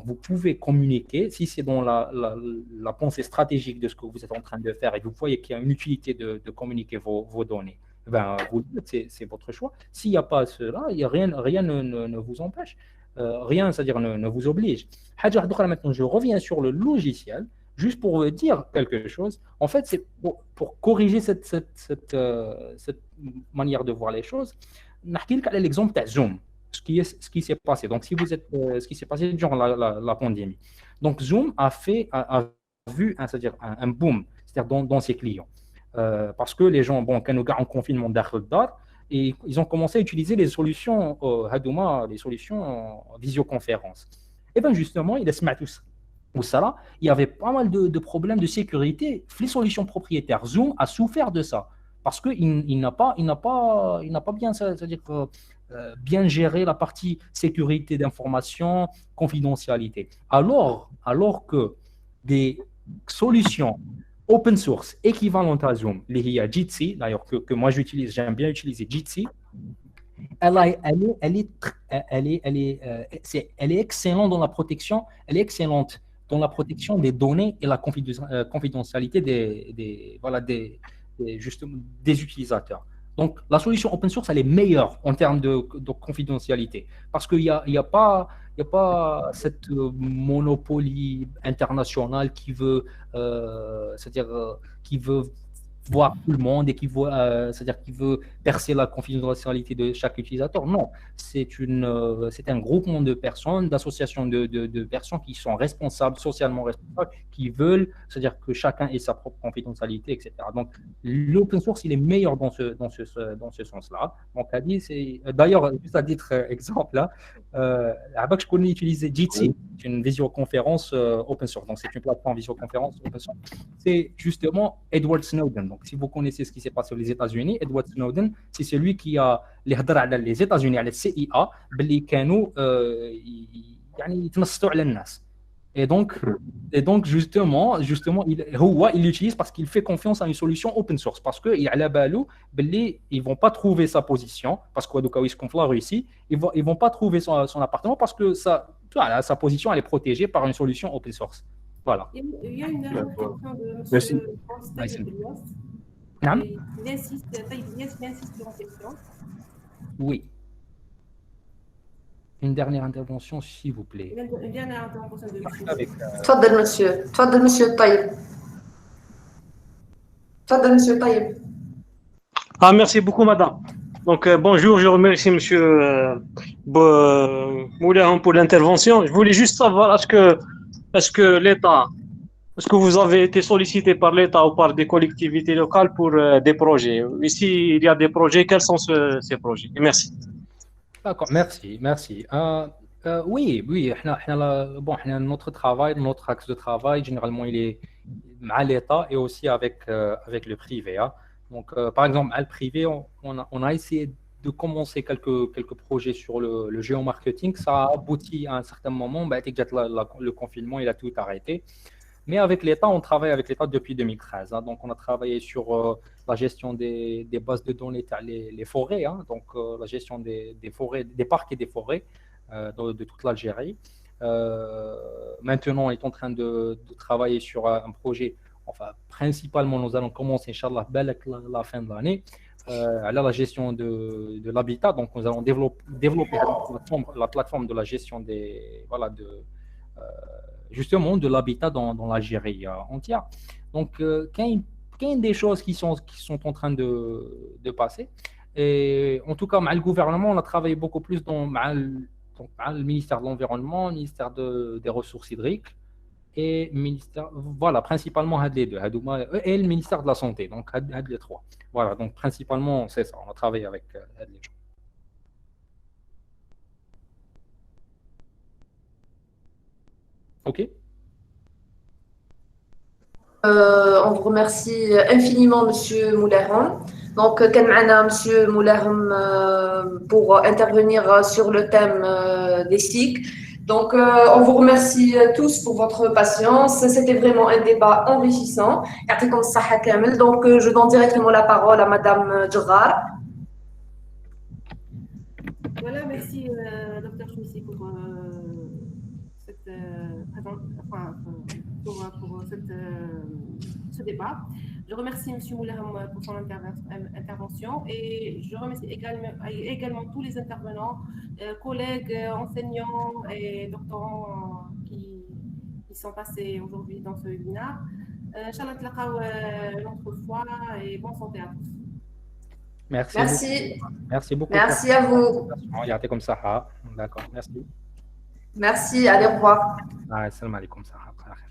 vous pouvez communiquer, si c'est dans la pensée stratégique de ce que vous êtes en train de faire et vous voyez qu'il y a une utilité de communiquer vos données, vous le dites, c'est votre choix. S'il n'y a pas cela, rien ne vous empêche. Rien, c'est-à-dire ne vous oblige. Maintenant, je reviens sur le logiciel, juste pour vous dire quelque chose. En fait, c'est pour corriger cette manière de voir les choses. L'exemple de Zoom. Ce qui s'est passé. Donc, si vous êtes, ce qui s'est passé durant la pandémie. Donc, Zoom a vu c'est-à-dire un boom, c'est-à-dire dans ses clients. Parce que les gens, quand nous gardons en confinement d'Ar, et ils ont commencé à utiliser les solutions Hadouma, les solutions en visioconférence. Et bien, justement, il y avait pas mal de problèmes de sécurité. Les solutions propriétaires, Zoom a souffert de ça. Parce qu'il n'a pas bien, c'est-à-dire bien gérer la partie sécurité d'information, confidentialité. Alors que des solutions open source équivalentes à Zoom, les Jitsi, d'ailleurs que moi j'aime bien utiliser Jitsi, elle est excellente dans la protection, des données et la confidentialité des utilisateurs. Donc, la solution open source, elle est meilleure en termes de confidentialité parce qu'il n'y a pas cette monopolie internationale qui veut, qui veut voir tout le monde et qui veut percer la confidentialité de chaque utilisateur. Non, c'est un groupement de personnes, d'associations de personnes qui sont responsables, socialement responsables, qui veulent, c'est-à-dire que chacun ait sa propre confidentialité, etc. Donc, l'open source, il est meilleur dans ce sens-là. Donc, d'ailleurs, juste à titre exemple, là, je connais utiliser Jitsi, c'est une visioconférence open source. Donc, c'est une plateforme visioconférence open source. C'est justement Edward Snowden. Donc, si vous connaissez ce qui s'est passé aux États-Unis, Edward Snowden, c'est celui qui a les États-Unis, à la CIA, اللي كانوا يعني يتنصتوا على الناس. Et donc justement, il l'utilise parce qu'il fait confiance à une solution open source. Parce qu'il a la balou, ils ne vont pas trouver sa position, parce que la Russie, ils ne vont pas trouver son appartement parce que sa position elle est protégée par une solution open source. Voilà. Il y a une question de Merci. Il insiste sur la question. Oui. Une dernière intervention, s'il vous plaît. Une dernière intervention de تفضل monsieur. تفضل monsieur طيب. تفضل monsieur طيب. Ah, merci beaucoup, madame. Donc, bonjour, je remercie monsieur Moulaham pour l'intervention. Je voulais juste savoir, est-ce que l'État, est-ce que vous avez été sollicité par l'État ou par des collectivités locales pour des projets? Et s'il y a des projets, quels sont ces projets? Et merci. D'accord, merci. Oui, notre travail, notre axe de travail, généralement, il est à l'État et aussi avec le privé. Hein. Donc, par exemple, à le privé, on a essayé de commencer quelques projets sur le géomarketing. Ça a abouti à un certain moment. Le confinement, il a tout arrêté. Mais avec l'État, on travaille avec l'État depuis 2013. Hein. Donc, on a travaillé sur la gestion des bases de données, les forêts, hein. Donc la gestion des forêts, des parcs et des forêts de toute l'Algérie. Maintenant, on est en train de travailler sur un projet, enfin, principalement, nous allons commencer, Inch'Allah, la fin de l'année, la gestion de l'habitat. Donc, nous allons développer la plateforme de la gestion justement de l'habitat dans l'Algérie entière. Donc, il y a des choses qui sont en train de passer. Et en tout cas, avec le gouvernement, on a travaillé beaucoup plus avec le ministère de l'Environnement, le ministère des Ressources hydriques et principalement les deux, et le ministère de la Santé, donc les trois. Voilà, donc principalement, c'est ça, on a travaillé avec les gens. OK. On vous remercie infiniment, Monsieur Moulerham. Donc, كان معنا Monsieur Moulerham pour intervenir sur le thème des SIG. Donc, on vous remercie tous pour votre patience. C'était vraiment un débat enrichissant. يعطيكم الصحة كامل. Donc, je donne directement la parole à Madame Djrar. Voilà, merci Dr. Chouissi pour cette pour ce débat. Je remercie M. Moulerham pour son intervention et je remercie également tous les intervenants, collègues, enseignants et doctorants qui sont passés aujourd'hui dans ce webinaire. Inch'Allah, نتلاقاو une autre fois et bonne santé à tous. Merci. Merci. Merci beaucoup. Merci à vous. يعطيكم الصحة. D'accord. Merci. Merci. Allez, au revoir. السلام عليكم. صحة بخير.